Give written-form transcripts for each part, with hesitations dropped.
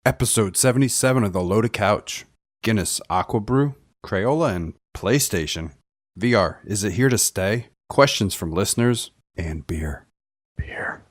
Episode 77 of The Loaded Couch. Guinness, Aqua Brew, Crayola, and PlayStation. VR, is it here to stay? Questions from listeners and beer. Beer.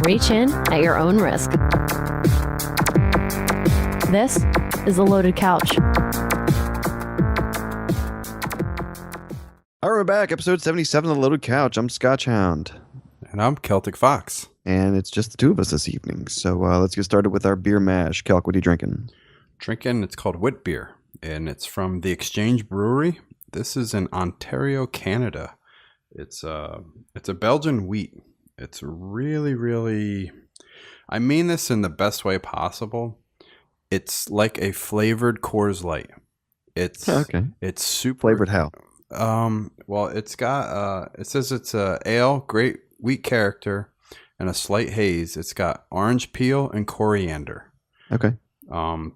Reach in at your own risk. This is The Loaded Couch. All right, we're back. Episode 77 of The Loaded Couch. I'm Scotch Hound. And I'm Celtic Fox. And it's just the two of us this evening. So let's get started with our beer mash. Kelk, what are you drinking? It's called Wit Beer, and it's from the Exchange Brewery. This is in Ontario, Canada. It's a Belgian wheat. It's really, I mean this in the best way possible. It's like a flavored Coors Light. It's super Flavored how? Well, it's got it says it's a ale, great wheat character, and a slight haze. It's got orange peel and coriander. Okay.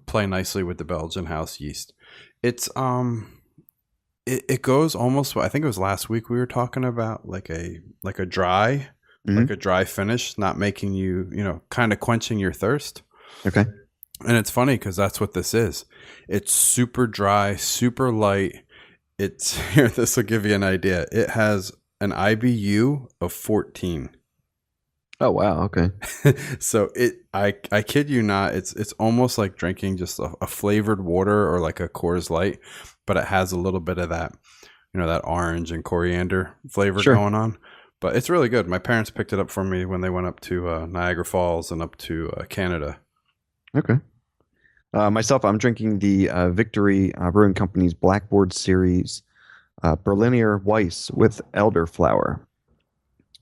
Play nicely with the Belgian house yeast. It's it goes almost, I think it was last week we were talking about like a dry. Mm-hmm. Like a dry finish, not making you, kind of quenching your thirst. Okay. And it's funny because that's what this is. It's super dry, super light. Here, this will give you an idea. It has an IBU of 14. Oh, wow. Okay. So I kid you not, it's almost like drinking just a flavored water or like a Coors Light, but it has a little bit of that, that orange and coriander flavor going on. But it's really good. My parents picked it up for me when they went up to Niagara Falls and up to Canada. Okay. Myself, I'm drinking the Victory Brewing Company's Blackboard Series Berliner Weisse with elderflower.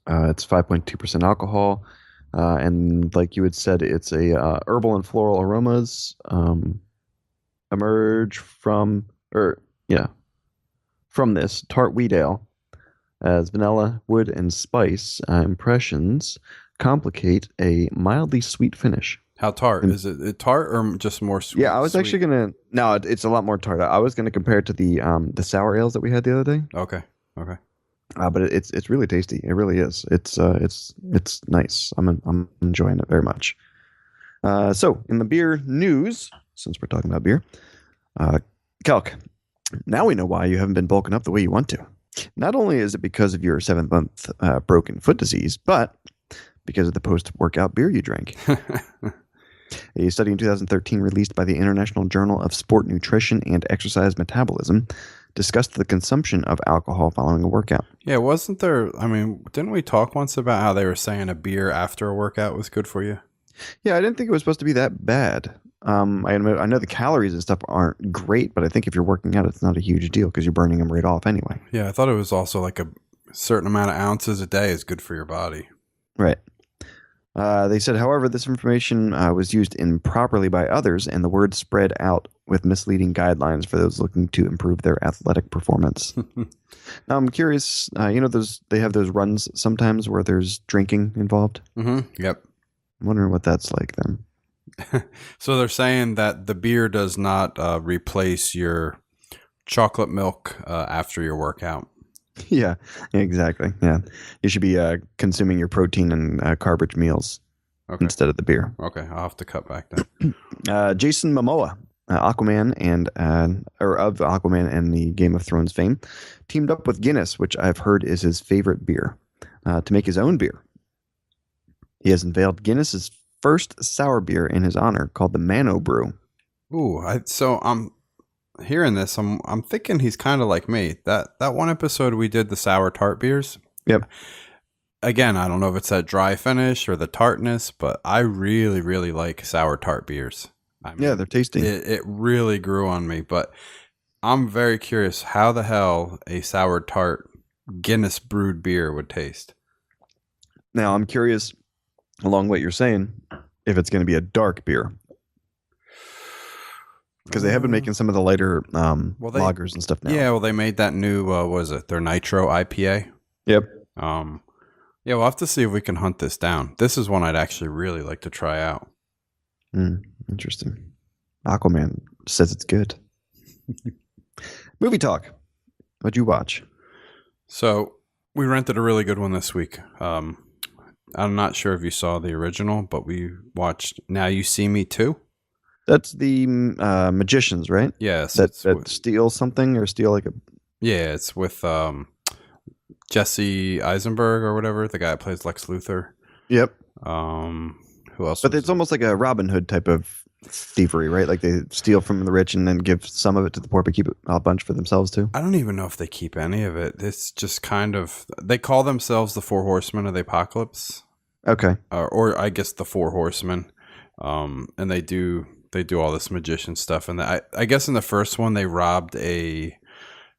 It's 5.2% alcohol. And like you had said, it's a herbal and floral aromas emerge from this tart wheat ale. As vanilla, wood, and spice impressions complicate a mildly sweet finish. How tart? Is it tart or just more sweet? Yeah, I was actually going to... No, it's a lot more tart. I was going to compare it to the sour ales that we had the other day. Okay. But it's really tasty. It really is. It's nice. I'm enjoying it very much. So, in the beer news, since we're talking about beer, Kelk, now we know why you haven't been bulking up the way you want to. Not only is it because of your 7-month broken foot disease, but because of the post-workout beer you drank. A study in 2013 released by the International Journal of Sport Nutrition and Exercise Metabolism discussed the consumption of alcohol following a workout. Yeah, wasn't there... didn't we talk once about how they were saying a beer after a workout was good for you? Yeah, I didn't think it was supposed to be that bad. I know the calories and stuff aren't great, but I think if you're working out, it's not a huge deal because you're burning them right off anyway. Yeah, I thought it was also like a certain amount of ounces a day is good for your body. Right. They said, however, this information was used improperly by others, and the word spread out with misleading guidelines for those looking to improve their athletic performance. Now, I'm curious, they have those runs sometimes where there's drinking involved. Mm-hmm. Yep. I'm wondering what that's like then. So they're saying that the beer does not replace your chocolate milk after your workout. Yeah, exactly. Yeah, you should be consuming your protein and carb-rich meals instead of the beer. Okay, I'll have to cut back then. Jason Momoa, Aquaman of Aquaman and the Game of Thrones fame, teamed up with Guinness, which I've heard is his favorite beer, to make his own beer. He has unveiled Guinness's first sour beer in his honor, called the Mano Brew. Ooh, so I'm hearing this. I'm thinking he's kind of like me. That one episode we did the sour tart beers. Yep. Again, I don't know if it's that dry finish or the tartness, but I really, really like sour tart beers. Yeah, they're tasty. It really grew on me, but I'm very curious how the hell a sour tart Guinness brewed beer would taste. Now, I'm curious, along what you're saying, if it's going to be a dark beer. Because they have been making some of the lighter lagers and stuff now. Yeah, well, they made that new, their Nitro IPA. Yep. Yeah, we'll have to see if we can hunt this down. This is one I'd actually really like to try out. Interesting. Aquaman says it's good. Movie talk. What'd you watch? So we rented a really good one this week. I'm not sure if you saw the original, but we watched Now You See Me Too. That's the magicians, right? Yes. That steal something or steal like a... Yeah, it's with Jesse Eisenberg or whatever, the guy that plays Lex Luthor. Yep. Who else? But it's almost like a Robin Hood type of thievery, right? Like they steal from the rich and then give some of it to the poor, but keep a bunch for themselves too. I don't even know if they keep any of it. It's just kind of, they call themselves the Four Horsemen of the Apocalypse. Okay. Or I guess the Four Horsemen. And they do all this magician stuff. And I guess in the first one, they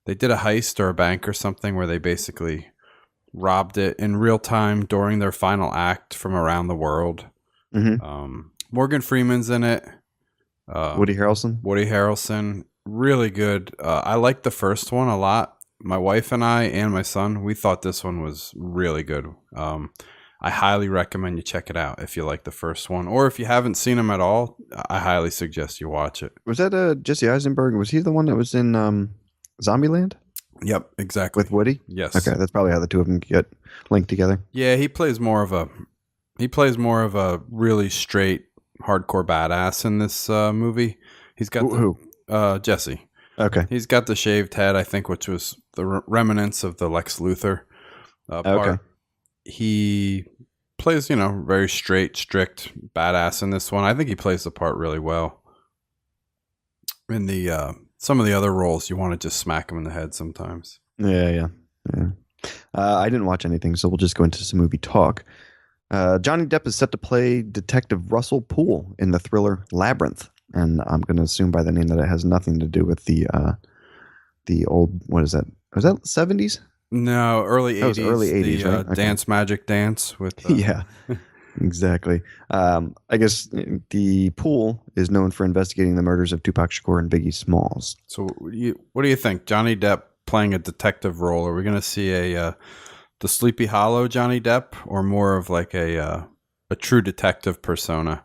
did a heist or a bank or something where they basically robbed it in real time during their final act from around the world. Mm-hmm. Morgan Freeman's in it. Woody Harrelson. Really good. I liked the first one a lot. My wife and I and my son, we thought this one was really good. I highly recommend you check it out if you like the first one. Or if you haven't seen him at all, I highly suggest you watch it. Was that Jesse Eisenberg? Was he the one that was in Zombieland? Yep, exactly. With Woody? Yes. Okay, that's probably how the two of them get linked together. Yeah, he plays more of a really straight hardcore badass in this movie. He's got who? Jesse. Okay. He's got the shaved head, I think, which was the remnants of the Lex Luthor part. Okay. He plays, very straight, strict badass in this one. I think he plays the part really well. In the some of the other roles, you want to just smack him in the head sometimes. Yeah. I didn't watch anything, so we'll just go into some movie talk. Johnny Depp is set to play Detective Russell Poole in the thriller Labyrinth, and I'm going to assume by the name that it has nothing to do with the old, what is that? Was that 70s? No, early 80s. Early 80s, right? Okay. Dance Magic Dance with... Yeah, exactly. I guess the Poole is known for investigating the murders of Tupac Shakur and Biggie Smalls. So what do you think? Johnny Depp playing a detective role? Are we going to see the Sleepy Hollow Johnny Depp, or more of like a true detective persona?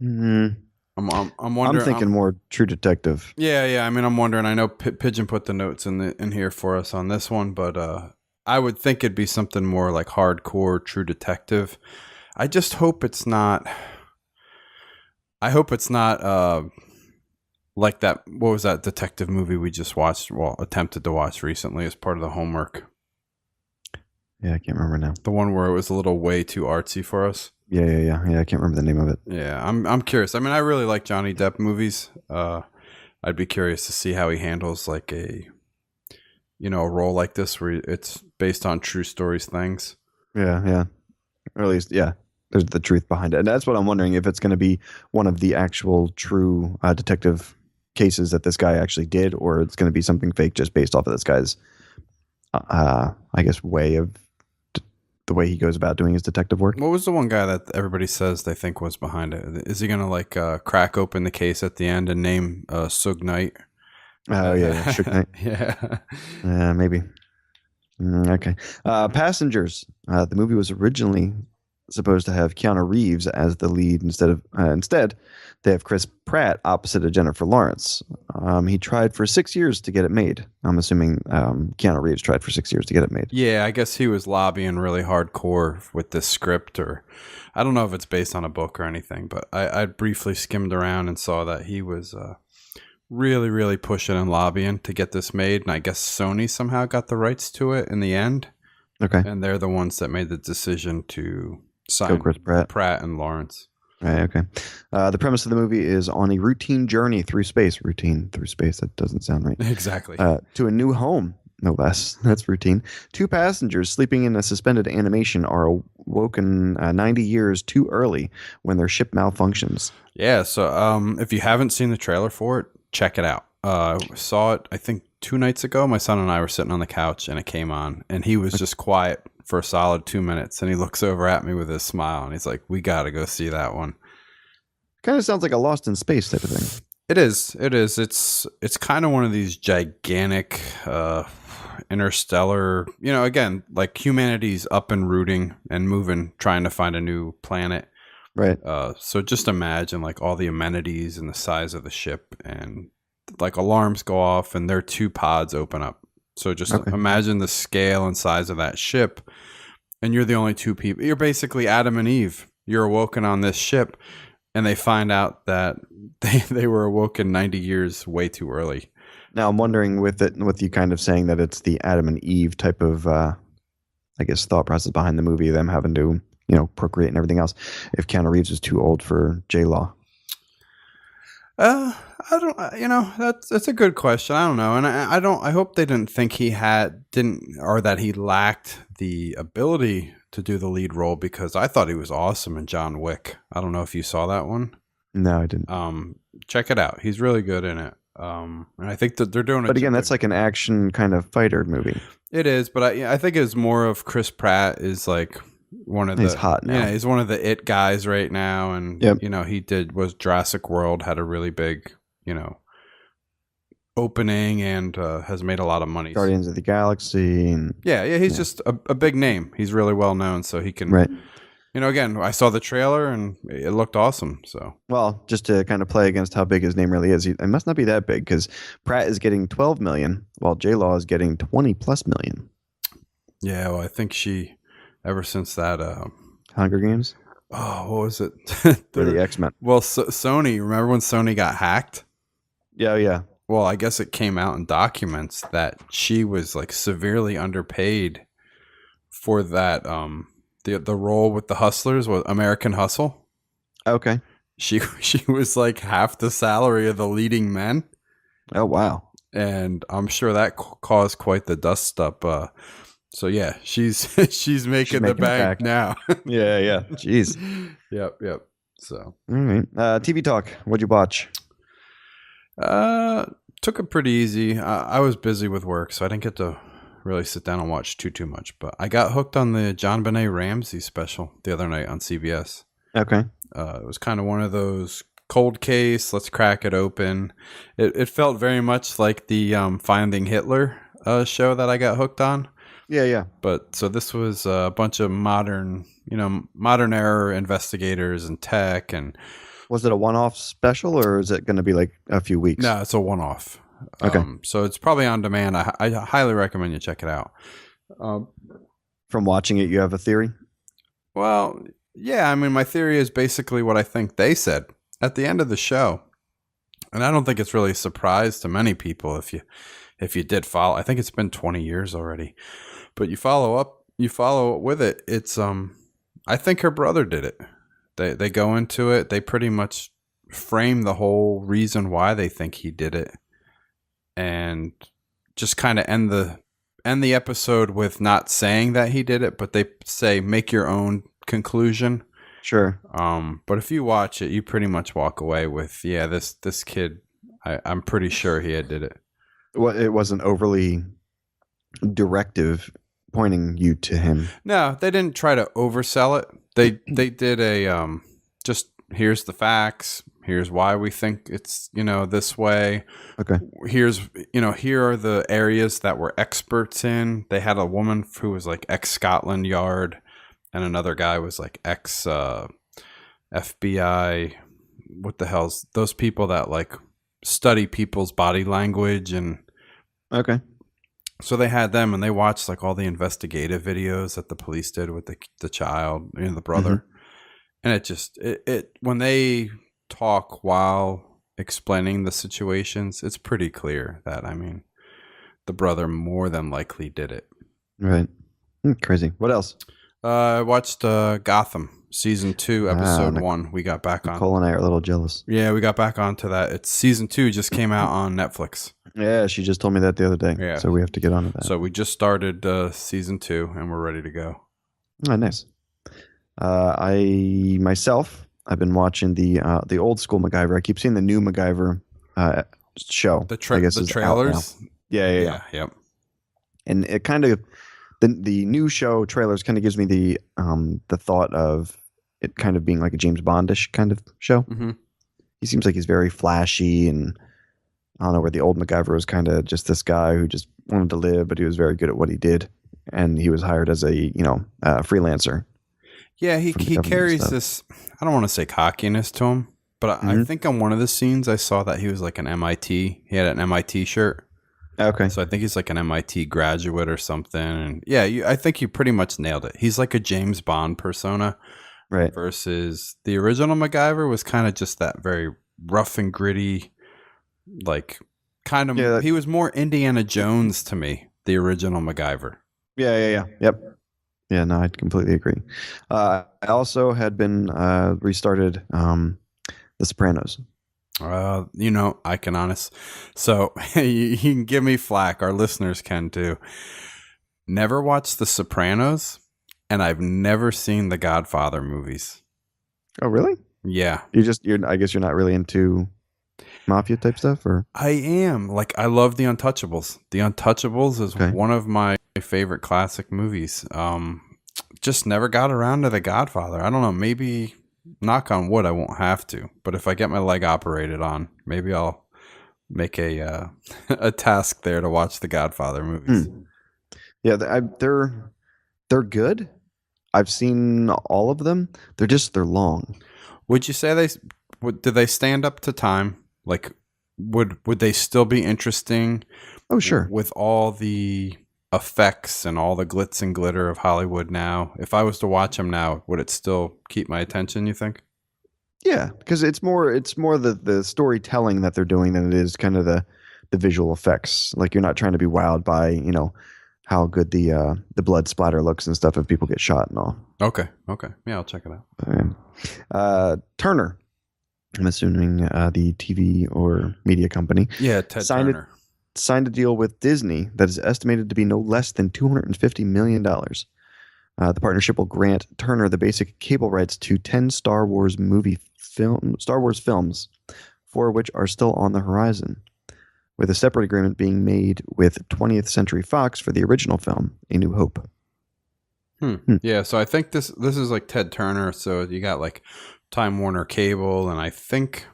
Mm-hmm. I'm wondering. I'm thinking more true detective. Yeah. I mean, I'm wondering. I know Pigeon put the notes in here for us on this one, but I would think it'd be something more like hardcore true detective. I just hope it's not. I hope it's not like that. What was that detective movie we just watched? Well, attempted to watch recently as part of the homework. Yeah, I can't remember now. The one where it was a little way too artsy for us. Yeah. I can't remember the name of it. Yeah, I'm curious. I mean, I really like Johnny Depp movies. I'd be curious to see how he handles like a role like this where it's based on true stories things. Yeah. Or at least, yeah, there's the truth behind it. And that's what I'm wondering, if it's going to be one of the actual true detective cases that this guy actually did, or it's going to be something fake just based off of this guy's, I guess, way of the way he goes about doing his detective work. What was the one guy that everybody says they think was behind it? Is he going to like crack open the case at the end and name Suge Knight? Oh, yeah. Suge Knight. Yeah. Maybe. Okay. Passengers. The movie was originally supposed to have Keanu Reeves as the lead instead they have Chris Pratt opposite of Jennifer Lawrence. He tried for 6 years to get it made. I'm assuming Keanu Reeves tried for 6 years to get it made. Yeah, I guess he was lobbying really hardcore with this script, or I don't know if it's based on a book or anything, but I briefly skimmed around and saw that he was really, really pushing and lobbying to get this made, and I guess Sony somehow got the rights to it in the end. Okay. And they're the ones that made the decision to sign Chris Pratt and Lawrence. Right, okay. The premise of the movie is on a routine journey through space. Routine through space, that doesn't sound right. Exactly. To a new home, no less. That's routine. 2 passengers sleeping in a suspended animation are awoken 90 years too early when their ship malfunctions. Yeah, so if you haven't seen the trailer for it, check it out. I saw it, I think, 2 nights ago. My son and I were sitting on the couch, and it came on, and he was just quiet for a solid 2 minutes, and he looks over at me with a smile, and he's like, "We got to go see that one." Kind of sounds like a Lost in Space type of thing. It is. It's kind of one of these gigantic interstellar, again, like humanity's up and rooting and moving, trying to find a new planet. Right. So just imagine like all the amenities and the size of the ship, and like alarms go off and their two pods open up. So just imagine the scale and size of that ship, and you're the only two people. You're basically Adam and Eve. You're awoken on this ship, and they find out that they were awoken 90 years way too early. Now I'm wondering with you kind of saying that it's the Adam and Eve type of, I guess, thought process behind the movie, them having to, procreate and everything else, if Keanu Reeves is too old for J-Law. I don't, that's a good question. I don't know. And I hope they didn't think or that he lacked the ability to do the lead role, because I thought he was awesome in John Wick. I don't know if you saw that one. No, I didn't. Check it out. He's really good in it. And I think that they're doing it. But again, that's like an action kind of fighter movie. It is, but I think it's more of Chris Pratt is like one of he's hot now. Yeah, he's one of the it guys right now, and he was Jurassic World, had a really big opening, and has made a lot of money. Guardians of the Galaxy, and he's just a big name. He's really well known, so he can. Right. Again, I saw the trailer and it looked awesome. So, well, just to kind of play against how big his name really is, it must not be that big, because Pratt is getting 12 million, while J-Law is getting 20 plus million. Yeah, well, I think she, ever since that Hunger Games. Oh, what was it? Or the X-Men. Well, Sony. Remember when Sony got hacked? Yeah. Well, I guess it came out in documents that she was like severely underpaid for that. The role with the Hustlers was American Hustle. Okay. She was like half the salary of the leading men. Oh, wow. And I'm sure that caused quite the dust up. So yeah, she's making the bank now. Yeah. Jeez. Yep. So. All right. TV talk. What'd you watch? Took it pretty easy. I was busy with work, so I didn't get to really sit down and watch too much. But I got hooked on the Jon-Benet Ramsey special the other night on CBS. Okay. It was kind of one of those cold case, let's crack it open. It felt very much like the Finding Hitler show that I got hooked on. Yeah. But so this was a bunch of modern era investigators and tech. And was it a one-off special, or is it going to be like a few weeks? No, it's a one-off. Okay. So it's probably on demand. I highly recommend you check it out. From watching it, you have a theory? Well, yeah. I mean, my theory is basically what I think they said at the end of the show. And I don't think it's really a surprise to many people if you did follow. I think it's been 20 years already. But you follow with it. It's I think her brother did it. They go into it. They pretty much frame the whole reason why they think he did it, and just kind of end the episode with not saying that he did it, but they say make your own conclusion. Sure. But if you watch it, you pretty much walk away with this kid. I'm pretty sure he did it. Well, it wasn't overly directive, pointing you to him. No, they didn't try to oversell it. They did a just here's the facts. Here's why we think it's, this way. Okay. Here are the areas that we're experts in. They had a woman who was like ex-Scotland Yard, and another guy was like ex FBI. What the hell's those people that like study people's body language? And okay. So they had them, and they watched like all the investigative videos that the police did with the child, the brother. Mm-hmm. And it just when they talk while explaining the situations, it's pretty clear that, the brother more than likely did it. Right. Crazy. What else? I watched Gotham season 2 episode 1. We got back on. Nicole and I are a little jealous. Yeah, we got back onto that. It's season 2 just came out on Netflix. Yeah, she just told me that the other day. Yeah. So we have to get on to that. So we just started season 2 and we're ready to go. Oh, nice. I've been watching the old school MacGyver. I keep seeing the new MacGyver show. The trailers. Yeah. Yep. And it kind of the new show trailers kind of gives me the thought of it kind of being like a James Bondish kind of show. Mm-hmm. He seems like he's very flashy and I don't know, where the old MacGyver was kind of just this guy who just wanted to live, but he was very good at what he did, and he was hired as a freelancer Yeah, he from the he government and carries stuff. this. I don't want to say cockiness to him, but I Hmm. think on one of the scenes I saw that he was like an MIT. He had an MIT shirt, Okay. so I think he's like an MIT graduate or something. And yeah, I think you pretty much nailed it. He's like a James Bond persona Right. versus the original MacGyver was kind of just that very rough and gritty, like kind of. Yeah. He was more Indiana Jones to me. The original MacGyver. Yeah. Yep. Yeah, no, I completely agree. I also had been restarted The Sopranos. I can honest. So you can give me flack. Our listeners can too. Never watched The Sopranos, and I've never seen the Godfather movies. Oh, really? Yeah, I guess you're not really into mafia type stuff, or I am. Like, I love The Untouchables. The Untouchables is okay. one of my favorite classic movies. Just never got around to the Godfather. I don't know. Maybe, knock on wood, I won't have to. But if I get my leg operated on, maybe I'll make a a task there to watch the Godfather movies. Yeah, they're good. I've seen all of them. They're long. Would you say did they stand up to time? Like, would they still be interesting Oh, sure. with all the effects and all the glitz and glitter of Hollywood now? If I was to watch them now, would it still keep my attention, you think? Yeah, because it's more the storytelling that they're doing than it is kind of the visual effects. Like, you're not trying to be wowed by how good the blood splatter looks and stuff if people get shot and all. Okay. Yeah, I'll check it out. Turner, I'm assuming the TV or media company, Yeah, Ted signed Turner. signed a deal with Disney that is estimated to be no less than $250 million. The partnership will grant Turner the basic cable rights to 10 Star Wars films, 4 of which are still on the horizon, with a separate agreement being made with 20th Century Fox for the original film, A New Hope. Yeah, so I think this is like Ted Turner. So you got like Time Warner Cable, and I think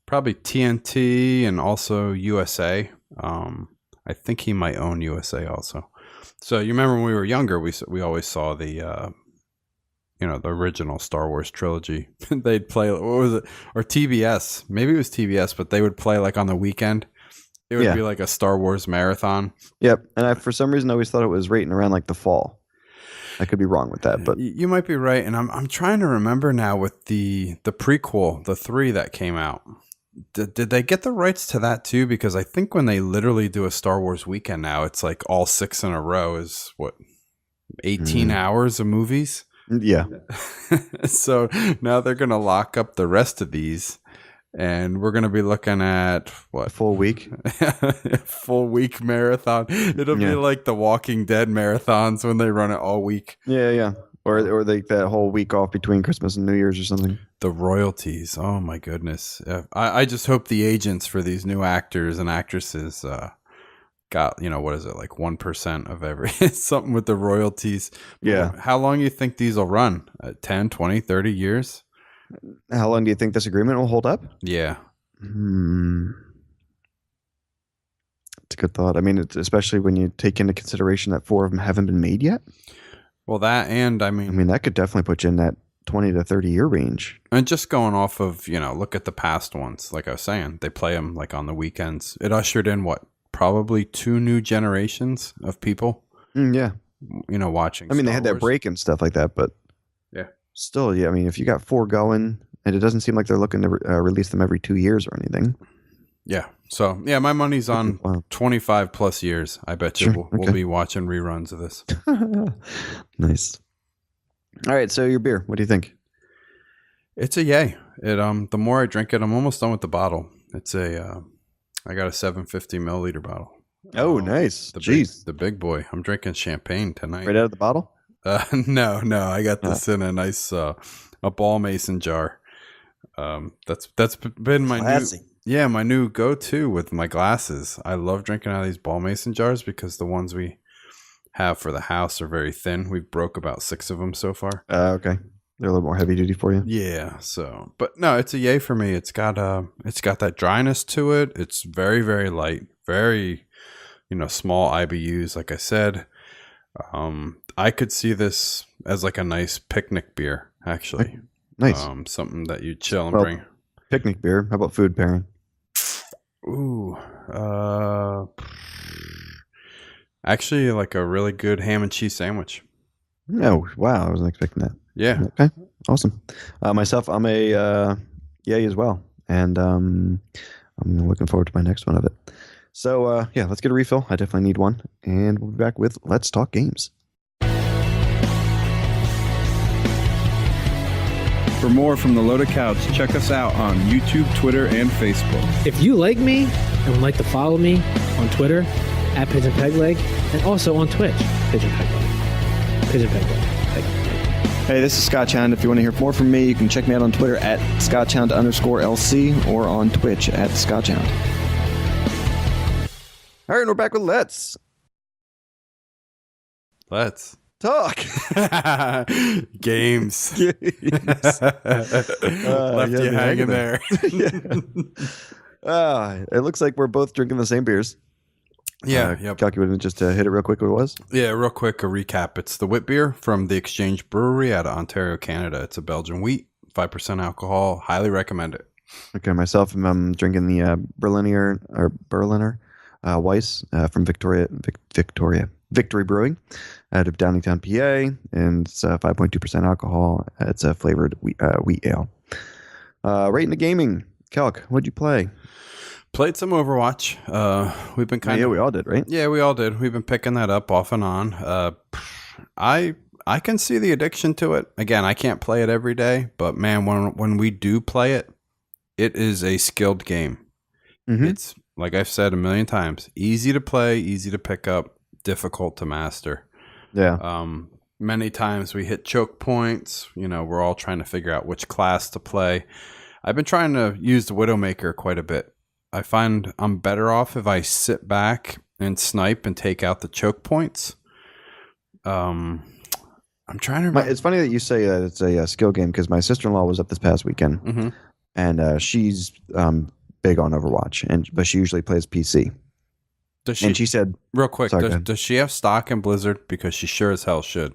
probably TNT and also USA. I think he might own USA also. So you remember when we were younger, we always saw the the original Star Wars trilogy. They'd play, what was it, or TBS? Maybe it was TBS, but they would play like on the weekend. It would be like a Star Wars marathon. Yep, and I for some reason always thought it was rating around like the fall. I could be wrong with that, but You might be right, and I'm trying to remember now with the prequel, the 3 that came out. Did they get the rights to that too? Because I think when they literally do a Star Wars weekend now, it's like all 6 in a row is what, 18 hours of movies. yeah, So now they're gonna lock up the rest of these, and we're gonna be looking at what, full week. full week marathon. It'll be Yeah. like the Walking Dead marathons when they run it all week. Yeah, or like that whole week off between Christmas and New Year's or something. The royalties. Oh my goodness. I just hope the agents for these new actors and actresses got, what is it, like 1% of every something with the royalties. Yeah. How long do you think these will run? 10, 20, 30 years? How long do you think this agreement will hold up? Yeah. It's a good thought. I mean, especially when you take into consideration that 4 of them haven't been made yet. Well, that, and I I mean, that could definitely put you in that 20 to 30 year range. and just going off of, look at the past ones. Like I was saying, they play them like on the weekends. It ushered in what? Probably 2 new generations of people, Yeah. watching. I mean, they Star had that Wars. break and stuff like that, but Yeah. still, yeah. I mean, if you got 4 going, and it doesn't seem like they're looking to release them every 2 years or anything. Yeah. So, yeah, my money's on Wow. 25 plus years. I bet you Sure, we'll okay. be watching reruns of this. Nice. All right, so your beer. What do you think? It's a yay. The more I drink it, I'm almost done with the bottle. It's I got a 750 milliliter bottle. Oh, nice. The Jeez. the big boy. I'm drinking champagne tonight. Right out of the bottle? No, I got this in a nice a ball mason jar. That's been my Classy. my new go-to with my glasses. I love drinking out of these ball mason jars because the ones we have for the house are very thin. We've broke about 6 of them so far. Okay. They're a little more heavy duty for you. Yeah, so but no, it's a yay for me. It's got that dryness to it. It's very, very light, very, small IBUs, like I said. I could see this as like a nice picnic beer, actually. Nice. Something that you chill and Well, bring. Picnic beer. How about food pairing? Ooh, actually, like a really good ham and cheese sandwich. Oh, wow. I wasn't expecting that. Yeah. Okay. Awesome. Myself, I'm a yay as well. And I'm looking forward to my next one of it. So, yeah, let's get a refill. I definitely need one. And we'll be back with Let's Talk Games. For more from the Loaded Couch, check us out on YouTube, Twitter, and Facebook. If you like me and would like to follow me on Twitter at Pigeon Pegleg and also on Twitch, Pigeon Pegleg. Pigeon Pegleg. Hey, this is Scotchhound. If you want to hear more from me, you can check me out on Twitter at Scotchhound_LC or on Twitch at Scotchhound. All right, and we're back with Let's Talk Games. Games. Left you hanging there. It looks like we're both drinking the same beers. Yeah, yep. Calculated just to hit it real quick what it was. Yeah, real quick, a recap. It's the wit beer from the Exchange Brewery out of Ontario, Canada. It's a Belgian wheat, 5% alcohol. Highly recommend it. Okay, myself, I'm drinking the Berliner Weisse from Victory Brewing out of Downingtown, PA, and it's 5.2% alcohol. It's a flavored wheat ale. Right into gaming. Celk, what'd you play? Played some Overwatch. We've been kind of... Yeah, we all did, right? Yeah, we all did. We've been picking that up off and on. I can see the addiction to it. Again, I can't play it every day, but man, when we do play it, it is a skilled game. Mm-hmm. It's, like I've said a million times, easy to play, easy to pick up, difficult to master. Yeah. Many times we hit choke points. We're all trying to figure out which class to play. I've been trying to use the Widowmaker quite a bit. I find I'm better off if I sit back and snipe and take out the choke points. I'm trying to remember. It's funny that you say that it's a skill game because my sister-in-law was up this past weekend, Mm-hmm. and she's big on Overwatch, but she usually plays PC. Does she, and she said, real quick, sorry, does she have stock in Blizzard? Because she sure as hell should.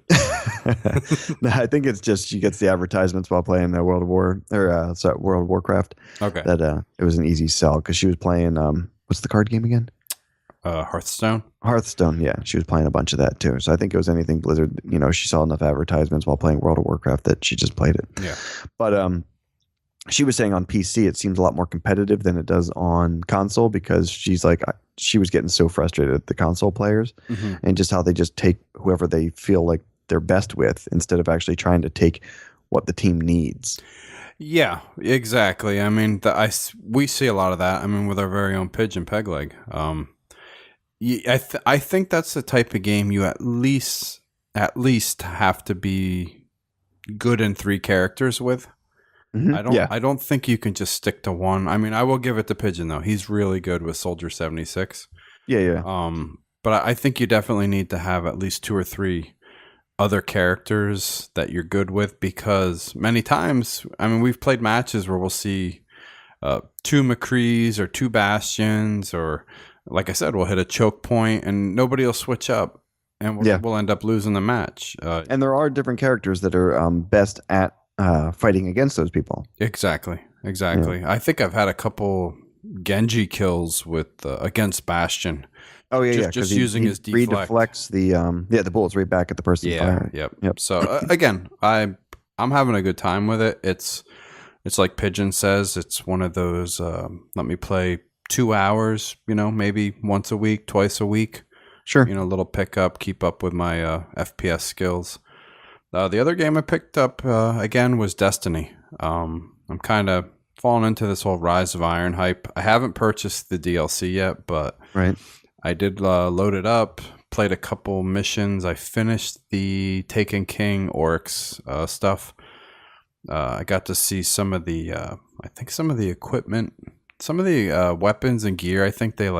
No, I think it's just she gets the advertisements while playing the World of Warcraft. Okay. That it was an easy sell because she was playing what's the card game again? Hearthstone. Hearthstone, yeah. She was playing a bunch of that too. So I think it was anything Blizzard. She saw enough advertisements while playing World of Warcraft that she just played it. Yeah. But she was saying on PC it seems a lot more competitive than it does on console because she's like she was getting so frustrated at the console players Mm-hmm. and just how they just take whoever they feel like they're best with instead of actually trying to take what the team needs. Yeah, exactly. I mean, we see a lot of that. I mean, with our very own Pigeon Pegleg. I think that's the type of game you at least have to be good in 3 characters with. Mm-hmm. I don't think you can just stick to one. I mean, I will give it to Pigeon though. He's really good with Soldier 76. Yeah. But I think you definitely need to have at least 2 or 3 other characters that you're good with because many times, I mean, we've played matches where we'll see 2 McCrees or 2 Bastions or, like I said, we'll hit a choke point and nobody will switch up and we'll end up losing the match. And there are different characters that are best at fighting against those people. Exactly. Yeah. I think I've had a couple Genji kills with against Bastion. Oh yeah, just using his deflect. Redeflects the bullets right back at the person. Yeah, yep. So again, I'm having a good time with it. It's like Pigeon says. It's one of those. Let me play 2 hours. Maybe once a week, twice a week. Sure. A little pickup, keep up with my FPS skills. The other game I picked up again was Destiny. I'm kind of falling into this whole Rise of Iron hype. I haven't purchased the DLC yet, but right. I did load it up, played a couple missions. I finished the Taken King Oryx stuff. I got to see some of the, some of the equipment, some of the weapons and gear. I think they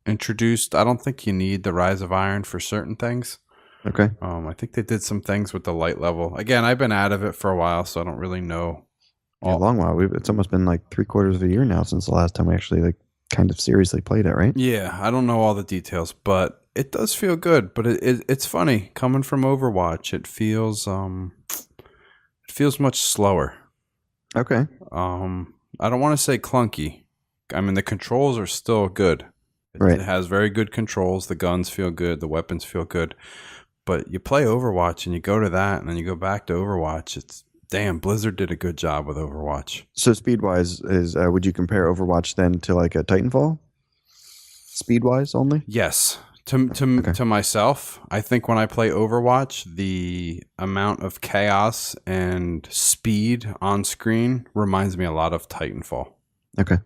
introduced. I don't think you need the Rise of Iron for certain things. Okay. I think they did some things with the light level. Again, I've been out of it for a while, so I don't really know. Yeah, a long while. It's almost been like 3/4 of a year now since the last time we actually like kind of seriously played it, right? Yeah, I don't know all the details, but it does feel good. But it's funny coming from Overwatch. It feels much slower. Okay. I don't want to say clunky. I mean, the controls are still good. Right. It has very good controls. The guns feel good. The weapons feel good. But you play Overwatch and you go to that and then you go back to Overwatch. It's damn, Blizzard did a good job with Overwatch. So speed-wise, would you compare Overwatch then to like a Titanfall? Speed-wise only? Yes. To myself, I think when I play Overwatch, the amount of chaos and speed on screen reminds me a lot of Titanfall. Okay.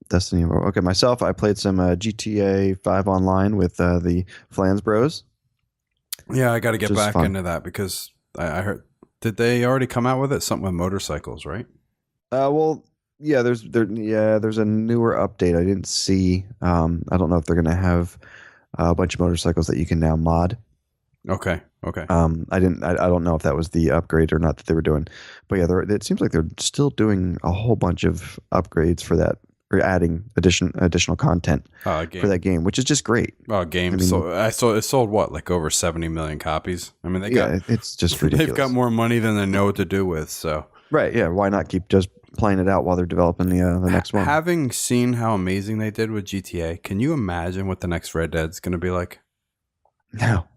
Destiny. Okay, myself, I played some GTA 5 online with the Flans Bros. Yeah, I got to get back fun. into that because I heard. Did they already come out with it? Something with motorcycles, right? Well, yeah. There's a newer update. I didn't see. I don't know if they're gonna have a bunch of motorcycles that you can now mod. Okay. I don't know if that was the upgrade or not that they were doing, but yeah, it seems like they're still doing a whole bunch of upgrades for that, or adding additional content for that game, which is just great. Oh, game. I mean, So I saw it sold what, like over 70 million copies. I mean, it's just ridiculous. They've got more money than they know what to do with. So right, yeah. Why not keep just playing it out while they're developing the next one? Having seen how amazing they did with GTA, can you imagine what the next Red Dead's going to be like? No.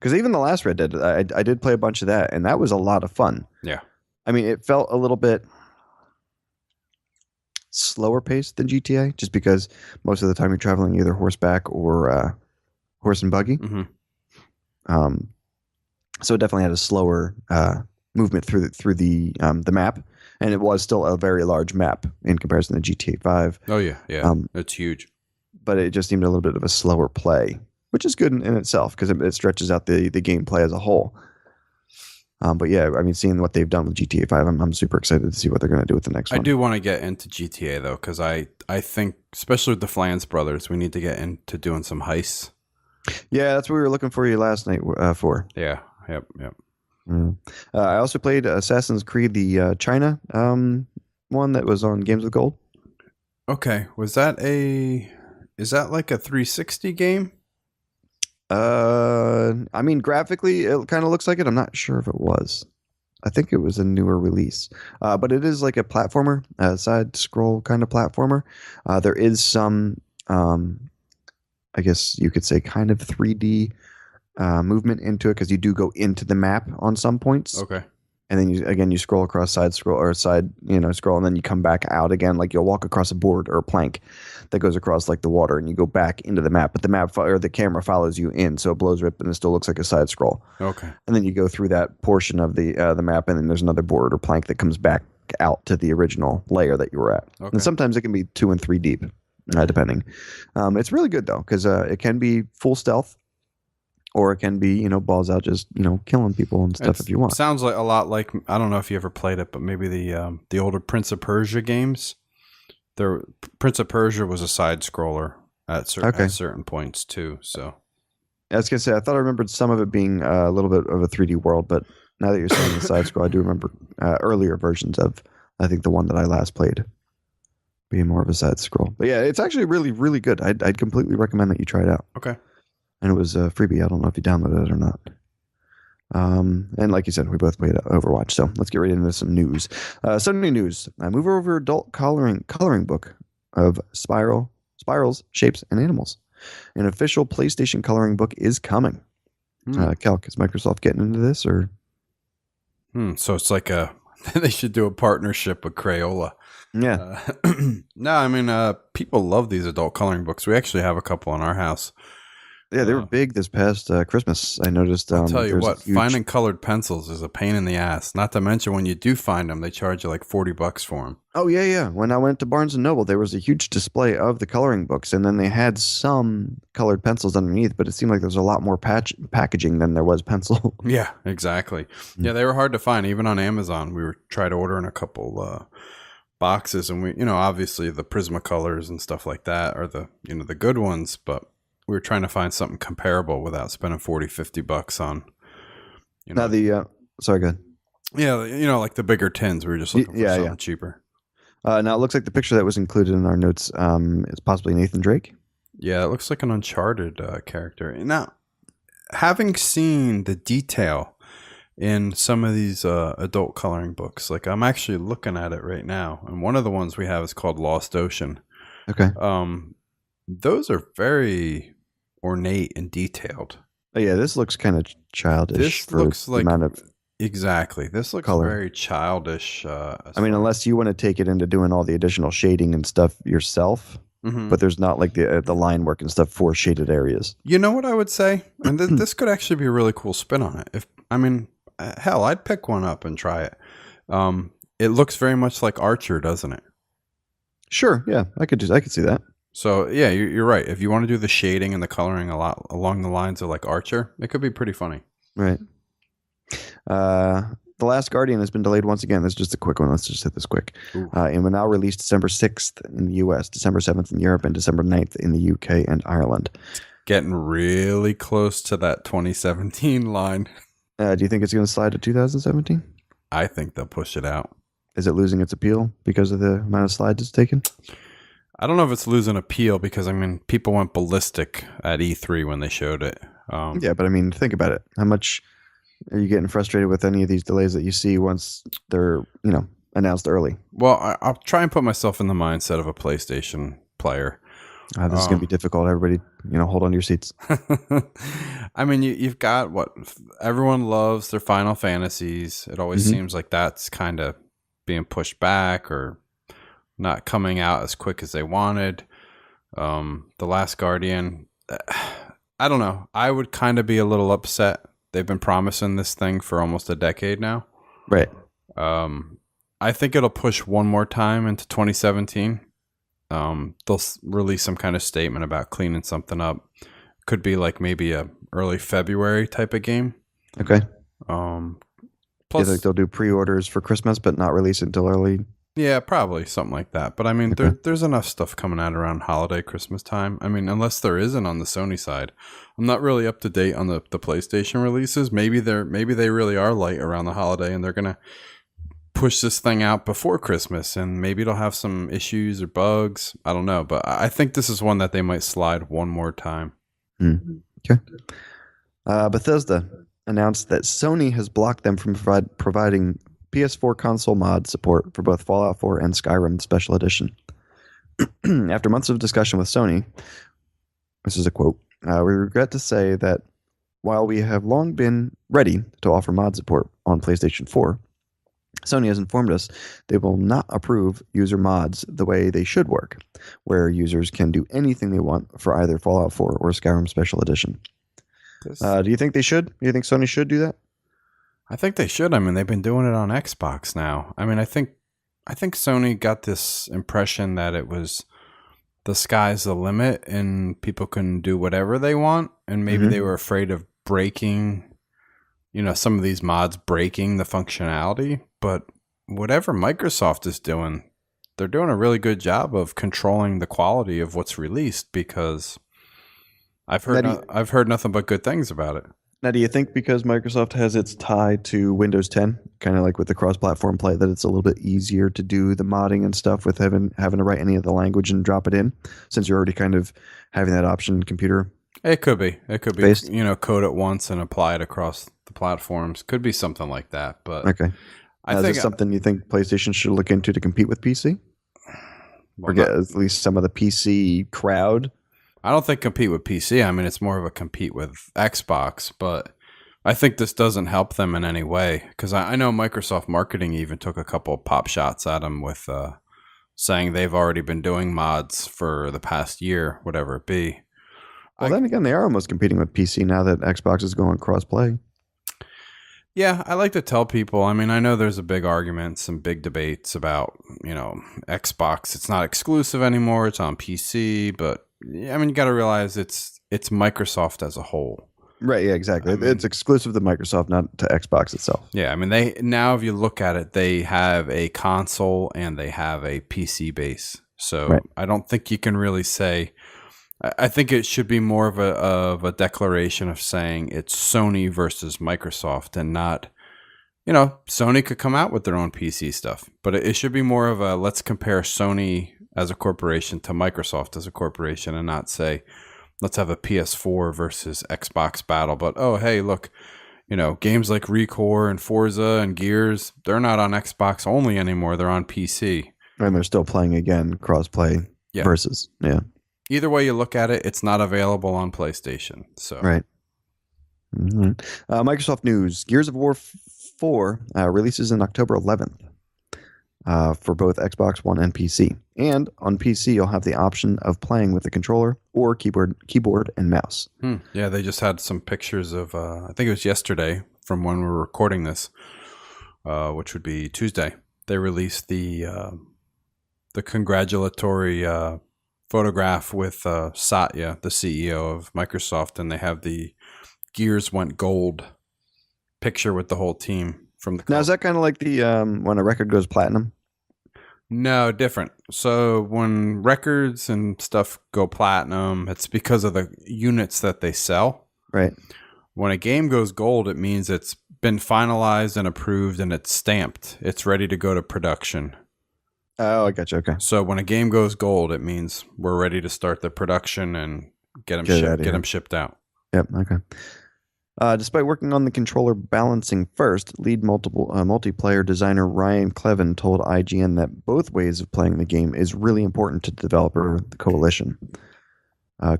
Because even the last Red Dead, I did play a bunch of that, and that was a lot of fun. Yeah. I mean, it felt a little bit slower paced than GTA, just because most of the time you're traveling either horseback or horse and buggy. Mm-hmm. So it definitely had a slower movement through the map, and it was still a very large map in comparison to GTA 5. Oh yeah, it's huge. But it just seemed a little bit of a slower play, which is good in itself because it stretches out the gameplay as a whole. But yeah, I mean, seeing what they've done with GTA 5, I'm super excited to see what they're going to do with the next one. I do want to get into GTA though, because I think, especially with the Flans brothers, we need to get into doing some heists. Yeah, that's what we were looking for you last night for. Yeah, yep. I also played Assassin's Creed, the China one that was on Games with Gold. Okay, is that like a 360 game? I mean, graphically, it kind of looks like it. I'm not sure if it was. I think it was a newer release. But it is like a platformer, a side scroll kind of platformer. There is some, I guess you could say, kind of 3D movement into it because you do go into the map on some points. Okay. And then you scroll across side scroll, and then you come back out again. Like you'll walk across a board or a plank that goes across like the water, and you go back into the map. But the map or the camera follows you in, so it blows rip, and it still looks like a side scroll. Okay. And then you go through that portion of the map, and then there's another board or plank that comes back out to the original layer that you were at. Okay. And sometimes it can be 2 and 3 deep, depending. It's really good though because it can be full stealth. Or it can be, balls out, just killing people and stuff if you want. Sounds like a lot like, I don't know if you ever played it, but maybe the older Prince of Persia games. Prince of Persia was a side scroller at certain points too. So I was gonna say I thought I remembered some of it being a little bit of a 3D world, but now that you're saying the side scroll, I do remember earlier versions of, I think the one that I last played being more of a side scroll. But yeah, it's actually really, really good. I'd completely recommend that you try it out. Okay. And it was a freebie. I don't know if you downloaded it or not. And like you said, we both played Overwatch. So let's get right into some news. Sunday news. Move over adult coloring book of spirals, shapes, and animals. An official PlayStation coloring book is coming. Celk, is Microsoft getting into this or? So it's like they should do a partnership with Crayola. Yeah. No, I mean, people love these adult coloring books. We actually have a couple in our house. Yeah, they were big this past Christmas. I noticed. I'll tell you what, finding colored pencils is a pain in the ass. Not to mention when you do find them, they charge you like $40 for them. Oh, yeah. When I went to Barnes & Noble, there was a huge display of the coloring books, and then they had some colored pencils underneath, but it seemed like there was a lot more packaging than there was pencil. Yeah, exactly. Yeah, they were hard to find. Even on Amazon, we were trying to order in a couple boxes, and we, obviously the Prismacolors and stuff like that are the good ones, but we were trying to find something comparable without spending 40, $50 on, Now the sorry, go ahead. Yeah, like the bigger tins. We were just looking for something cheaper. Now it looks like the picture that was included in our notes is possibly Nathan Drake. Yeah, it looks like an Uncharted character. Now, having seen the detail in some of these adult coloring books, like I'm actually looking at it right now, and one of the ones we have is called Lost Ocean. Okay. Those are very ornate and detailed. Oh, yeah, this looks kind of childish. This for looks the like amount of exactly. This looks color. very childish. I mean, unless you want to take it into doing all the additional shading and stuff yourself, but there's not like the line work and stuff for shaded areas. You know what I would say, and this could actually be a really cool spin on it. Hell, I'd pick one up and try it. It looks very much like Archer, doesn't it? Sure. Yeah, I could see that. So yeah, you're right. If you want to do the shading and the coloring a lot along the lines of like Archer, it could be pretty funny. Right. The Last Guardian has been delayed once again. This is just a quick one. Let's just hit this quick. And will now release December 6th in the US, December 7th in Europe, and December 9th in the UK and Ireland. Getting really close to that 2017 line. Do you think it's going to slide to 2017? I think they'll push it out. Is it losing its appeal because of the amount of slides it's taken? I don't know if it's losing appeal because, people went ballistic at E3 when they showed it. Yeah, but think about it. How much are you getting frustrated with any of these delays that you see once they're, announced early? Well, I'll try and put myself in the mindset of a PlayStation player. This is going to be difficult. Everybody, hold on to your seats. You've got what everyone loves their Final Fantasies. It always seems like that's kind of being pushed back or not coming out as quick as they wanted. The Last Guardian, I don't know. I would kind of be a little upset. They've been promising this thing for almost a decade now. Right. I think it'll push one more time into 2017. They'll release some kind of statement about cleaning something up. Could be like maybe a early February type of game. Okay. Plus, you think they'll do pre-orders for Christmas, but not release it until early? Yeah, probably something like that. But there's enough stuff coming out around holiday, Christmas time. Unless there isn't on the Sony side, I'm not really up to date on the PlayStation releases. Maybe they really are light around the holiday, and they're gonna push this thing out before Christmas, and maybe it'll have some issues or bugs. I don't know, but I think this is one that they might slide one more time. Okay. Bethesda announced that Sony has blocked them from providing PS4 console mod support for both Fallout 4 and Skyrim Special Edition. After months of discussion with Sony, this is a quote, we regret to say that while we have long been ready to offer mod support on PlayStation 4, Sony has informed us they will not approve user mods the way they should work, where users can do anything they want for either Fallout 4 or Skyrim Special Edition. Do you think they should? Do you think Sony should do that? I think they should. They've been doing it on Xbox now. I think Sony got this impression that it was the sky's the limit and people can do whatever they want, and maybe they were afraid of breaking, some of these mods breaking the functionality. But whatever Microsoft is doing, they're doing a really good job of controlling the quality of what's released, because I've heard nothing but good things about it. Now, do you think because Microsoft has its tie to Windows 10, kind of like with the cross-platform play, that it's a little bit easier to do the modding and stuff with having to write any of the language and drop it in, since you're already kind of having that option computer? It could be. Based? Code it once and apply it across the platforms. Could be something like that. But okay. Is this something you think PlayStation should look into to compete with PC? Or get at least some of the PC crowd? I don't think compete with PC. It's more of a compete with Xbox, but I think this doesn't help them in any way, because I know Microsoft marketing even took a couple of pop shots at them with saying they've already been doing mods for the past year, whatever it be. Well, then again, they are almost competing with PC now that Xbox is going cross-play. Yeah, I like to tell people, I know there's a big argument, some big debates about, Xbox. It's not exclusive anymore. It's on PC, but you got to realize it's Microsoft as a whole. Right, yeah, exactly. It's exclusive to Microsoft, not to Xbox itself. Yeah, they now, if you look at it, they have a console and they have a PC base. So right. I don't think you can really say I think it should be more of a declaration of saying it's Sony versus Microsoft, and not, Sony could come out with their own PC stuff, but it should be more of a let's compare Sony as a corporation to Microsoft as a corporation, and not say let's have a PS4 versus Xbox battle. But oh, hey, look, games like Recore and Forza and Gears, they're not on Xbox only anymore. They're on PC. And they're still playing again, crossplay versus. Yeah. Either way you look at it, it's not available on PlayStation. So Right. Mm-hmm. Microsoft news: Gears of War 4 releases in October 11th for both Xbox One and PC. And on PC, you'll have the option of playing with a controller or keyboard and mouse. Yeah, they just had some pictures of, I think it was yesterday from when we were recording this, which would be Tuesday. They released the congratulatory photograph with Satya, the CEO of Microsoft, and they have the Gears went gold picture with the whole team from the. Now, is that kind of like the when a record goes platinum? No, different. So when records and stuff go platinum, it's because of the units that they sell. Right. When a game goes gold, it means it's been finalized and approved and it's stamped. It's ready to go to production. Oh, I got you. Okay. So when a game goes gold, it means we're ready to start the production and get them shipped out. Yep. Okay. Despite working on the controller balancing first, lead multiplayer designer Ryan Clevin told IGN that both ways of playing the game is really important to the developer coalition.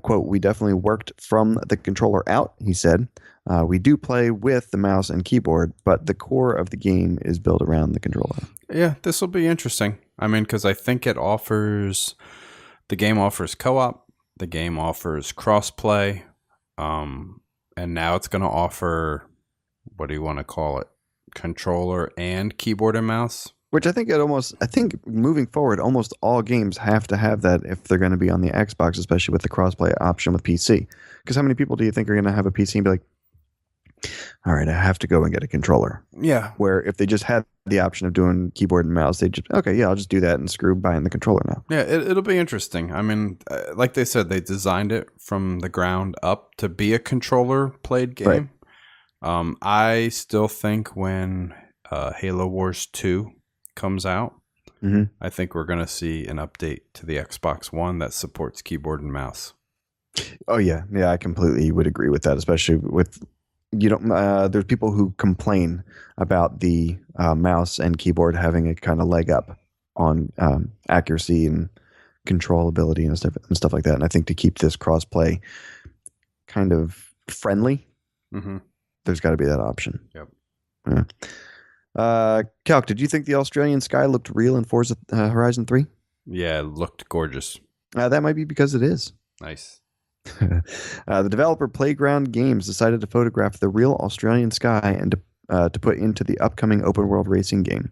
Quote, "We definitely worked from the controller out," he said. "We do play with the mouse and keyboard, but the core of the game is built around the controller." Yeah, this will be interesting. I mean, because I think the game offers co-op, the game offers cross-play, and now it's going to offer, what do you want to call it, controller and keyboard and mouse? Which I think moving forward, almost all games have to have that if they're going to be on the Xbox, especially with the crossplay option with PC. Because how many people do you think are going to have a PC and be like, all right, I have to go and get a controller? Yeah. Where if they just had the option of doing keyboard and mouse, they just, okay, yeah, I'll just do that and screw buying the controller now. Yeah, it'll be interesting. I mean, like they said, they designed it from the ground up to be a controller played game. Right. I still think when Halo Wars 2 comes out, I think we're going to see an update to the Xbox One that supports keyboard and mouse. Oh, yeah. Yeah, I completely would agree with that, especially with... there's people who complain about the mouse and keyboard having a kind of leg up on accuracy and controllability and stuff like that. And I think to keep this crossplay kind of friendly, there's got to be that option. Yep. Yeah. Calc, did you think the Australian sky looked real in Forza Horizon 3? Yeah, it looked gorgeous. That might be because it is. Nice. The developer Playground Games decided to photograph the real Australian sky and to put into the upcoming open world racing game.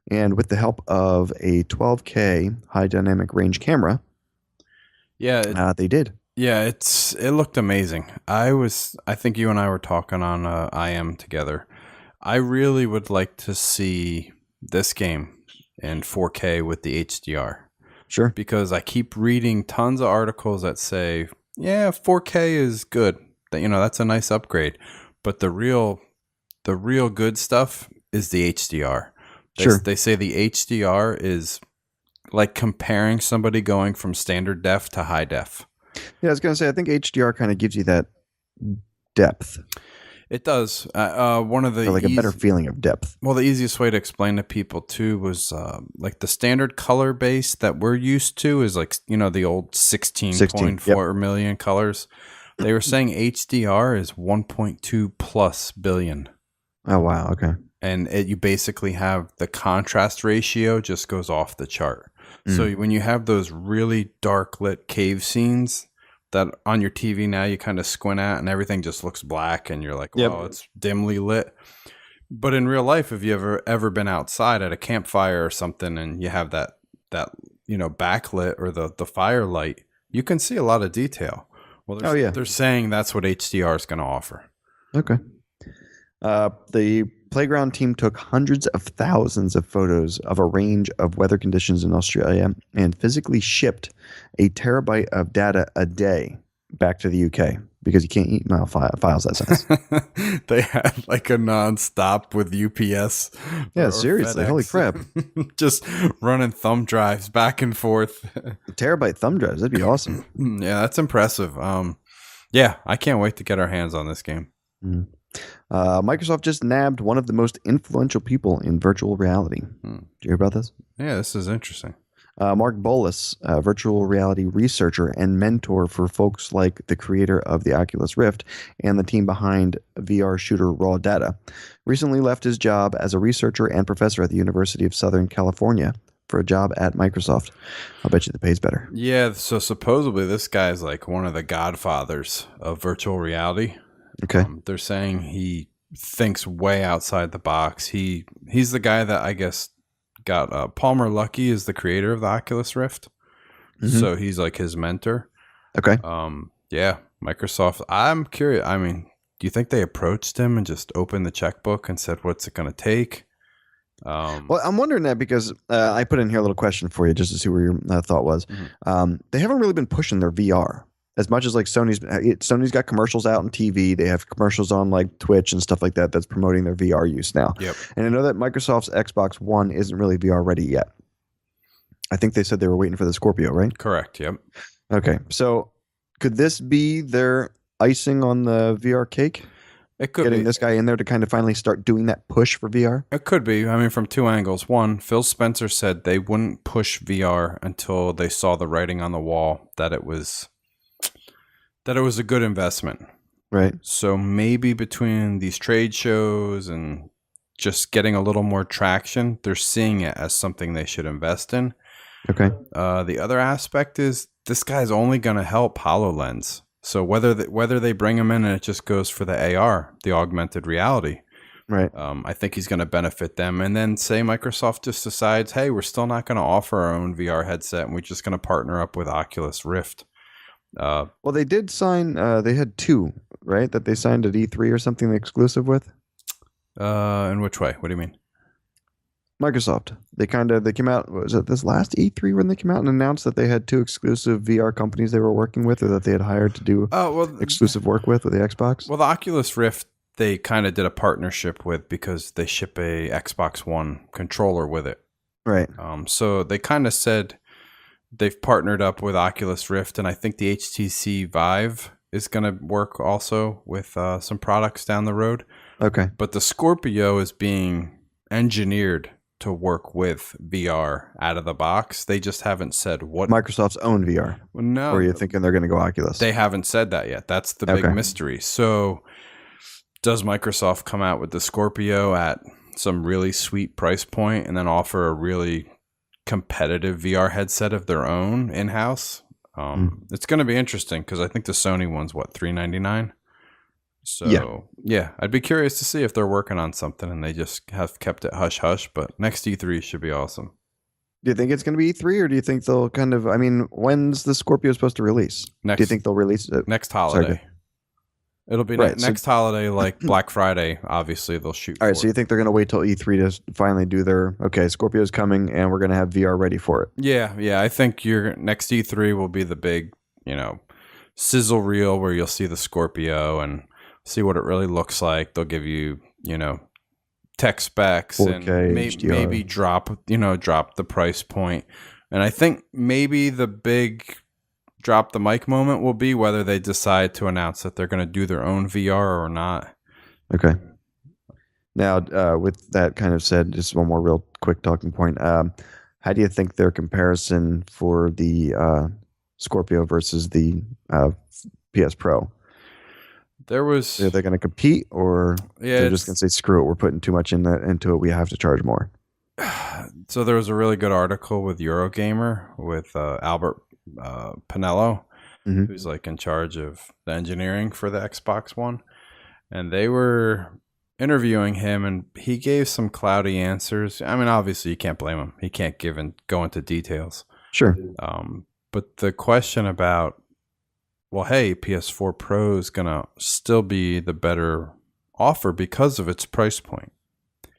And with the help of a 12K high dynamic range camera, they did. Yeah, it looked amazing. I think you and I were talking on IM together. I really would like to see this game in 4K with the HDR. Sure. Because I keep reading tons of articles that say, yeah, 4K is good. That's a nice upgrade. But the real good stuff is the HDR. They say the HDR is like comparing somebody going from standard def to high def. Yeah, I was going to say, I think HDR kind of gives you that depth. It does. One of the a better feeling of depth. Well, the easiest way to explain to people too was like the standard color base that we're used to is like the old 16.4 million colors. They were saying HDR is 1.2 plus billion. Oh wow! Okay. And you basically have the contrast ratio just goes off the chart. So when you have those really dark lit cave scenes that on your TV now you kind of squint at and everything just looks black and you're like, wow, it's dimly lit. But in real life, if you ever been outside at a campfire or something and you have that backlit or the firelight, you can see a lot of detail. Well, they're saying that's what HDR is going to offer. Okay. The Playground team took hundreds of thousands of photos of a range of weather conditions in Australia and physically shipped a terabyte of data a day back to the UK because you can't email files that size. They had like a non-stop with UPS. Yeah, or seriously. FedEx. Holy crap. Just running thumb drives back and forth. Terabyte thumb drives. That'd be awesome. Yeah, that's impressive. Yeah, I can't wait to get our hands on this game. Microsoft just nabbed one of the most influential people in virtual reality. Did you hear about this? Yeah, this is interesting. Mark Bolus, a virtual reality researcher and mentor for folks like the creator of the Oculus Rift and the team behind VR shooter Raw Data, recently left his job as a researcher and professor at the University of Southern California for a job at Microsoft. I'll bet you the pay's better. Yeah, so supposedly this guy's like one of the godfathers of virtual reality. Okay. They're saying he thinks way outside the box. He's the guy that I guess got Palmer Luckey is the creator of the Oculus Rift. Mm-hmm. So he's like his mentor. Okay. Yeah, Microsoft. I'm curious. I mean, do you think they approached him and just opened the checkbook and said, what's it going to take? Well, I'm wondering that because I put in here a little question for you just to see where your thought was. Mm-hmm. They haven't really been pushing their VR as much as like Sony's got commercials out on TV. They have commercials on like Twitch and stuff like that that's promoting their VR use now. Yep. And I know that Microsoft's Xbox One isn't really VR ready yet. I think they said they were waiting for the Scorpio, right? Correct. Yep. Okay. So could this be their icing on the VR cake? It could Getting be. this guy in there to kind of finally start doing that push for VR? It could be. I mean, from two angles. One, Phil Spencer said they wouldn't push VR until they saw the writing on the wall that it was a good investment. Right. So maybe between these trade shows and just getting a little more traction, they're seeing it as something they should invest in. Okay. The other aspect is this guy's only going to help HoloLens. So whether they bring him in and it just goes for the AR, the augmented reality, right? I think he's going to benefit them. And then say Microsoft just decides, hey, we're still not going to offer our own VR headset, and we're just going to partner up with Oculus Rift. Well, they did sign. They had two, right? That they signed at E3 or something exclusive with. In which way? What do you mean? Microsoft. They came out. Was it this last E3 when they came out and announced that they had two exclusive VR companies they were working with, or that they had hired to do exclusive work with the Xbox? Well, the Oculus Rift they kind of did a partnership with because they ship a Xbox One controller with it. Right. So they kind of said they've partnered up with Oculus Rift, and I think the HTC Vive is going to work also with some products down the road. Okay. But the Scorpio is being engineered to work with VR out of the box. They just haven't said what. Microsoft's own VR. Well, no. Or are you thinking they're going to go Oculus? They haven't said that yet. That's the big mystery. So does Microsoft come out with the Scorpio at some really sweet price point and then offer a really competitive VR headset of their own in-house? It's going to be interesting because I think the Sony one's what, $399? So yeah, I'd be curious to see if they're working on something and they just have kept it hush hush. But next E3 should be awesome. Do you think it's going to be E3, or do you think they'll kind of? I mean, when's the Scorpio supposed to release? Do you think they'll release it next holiday? Sorry. It'll be next holiday, like Black Friday. Obviously, they'll shoot. All right, so you think they're going to wait till E3 to finally do their Scorpio's coming, and we're going to have VR ready for it? Yeah. I think your next E3 will be the big, sizzle reel where you'll see the Scorpio and see what it really looks like. They'll give you, tech specs 4K, and HDR. maybe drop the price point. And I think maybe the big drop the mic moment will be whether they decide to announce that they're going to do their own VR or not. Okay. Now, with that kind of said, just one more real quick talking point. How do you think their comparison for the Scorpio versus the PS Pro? Are they going to compete, or they're just going to say, screw it, we're putting too much into it, we have to charge more? So there was a really good article with Eurogamer with Albert Pinello, who's like in charge of the engineering for the Xbox One. And they were interviewing him, and he gave some cloudy answers. I mean, obviously you can't blame him. He can't go into details. Sure. But the question about, well, hey, PS4 Pro is going to still be the better offer because of its price point.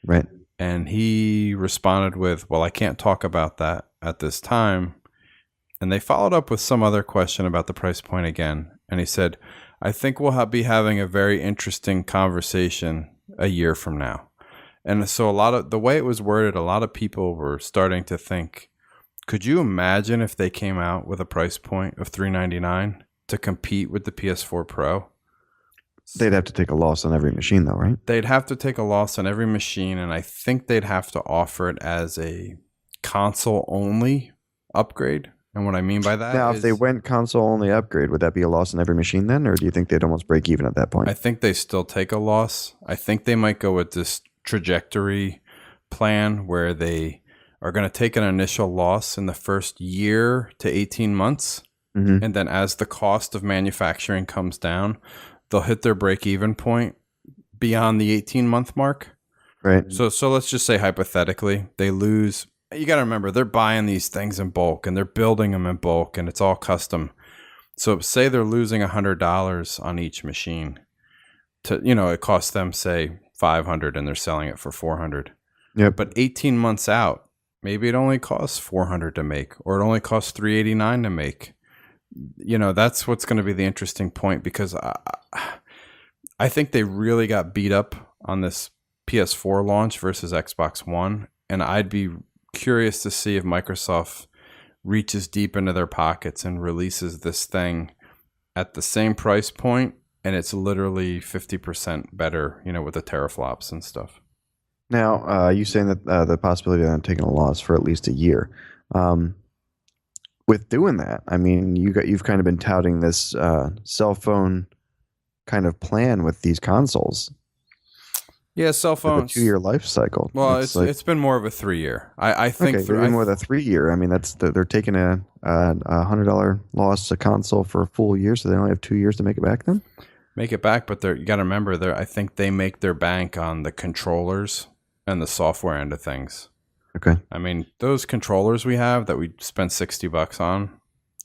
Right. And he responded with, well, I can't talk about that at this time. And they followed up with some other question about the price point again. And he said, I think we'll be having a very interesting conversation a year from now. And so the way it was worded, a lot of people were starting to think, could you imagine if they came out with a price point of $399 to compete with the PS4 Pro? They'd have to take a loss on every machine, though, right? They'd have to take a loss on every machine, and I think they'd have to offer it as a console-only upgrade. And what I mean by that Now, is, if they went console-only upgrade, would that be a loss on every machine then? Or do you think they'd almost break even at that point? I think they still take a loss. I think they might go with this trajectory plan where they are going to take an initial loss in the first year to 18 months. Mm-hmm. And then as the cost of manufacturing comes down, they'll hit their break-even point beyond the 18-month mark. Right. So let's just say hypothetically, they lose. You got to remember, they're buying these things in bulk and they're building them in bulk and it's all custom. So say they're losing $100 on each machine. It costs them, say, $500 and they're selling it for $400. Yep. But 18 months out, maybe it only costs $400 to make, or it only costs $389 to make. That's what's going to be the interesting point, because I think they really got beat up on this PS4 launch versus Xbox One, and I'd be curious to see if Microsoft reaches deep into their pockets and releases this thing at the same price point, and it's literally 50% better, with the teraflops and stuff. Now, you saying that the possibility of them taking a loss for at least a year. With doing that, I mean, you've kind of been touting this cell phone kind of plan with these consoles. Yeah, cell phones. A 2-year life cycle. Well, it's been more of a 3-year. I think more than a 3-year. I mean, they're taking a $100 loss a console for a full year, so they only have 2 years to make it back. Then make it back, but you got to remember, I think they make their bank on the controllers and the software end of things. Okay. I mean, those controllers we have that we spent $60 on,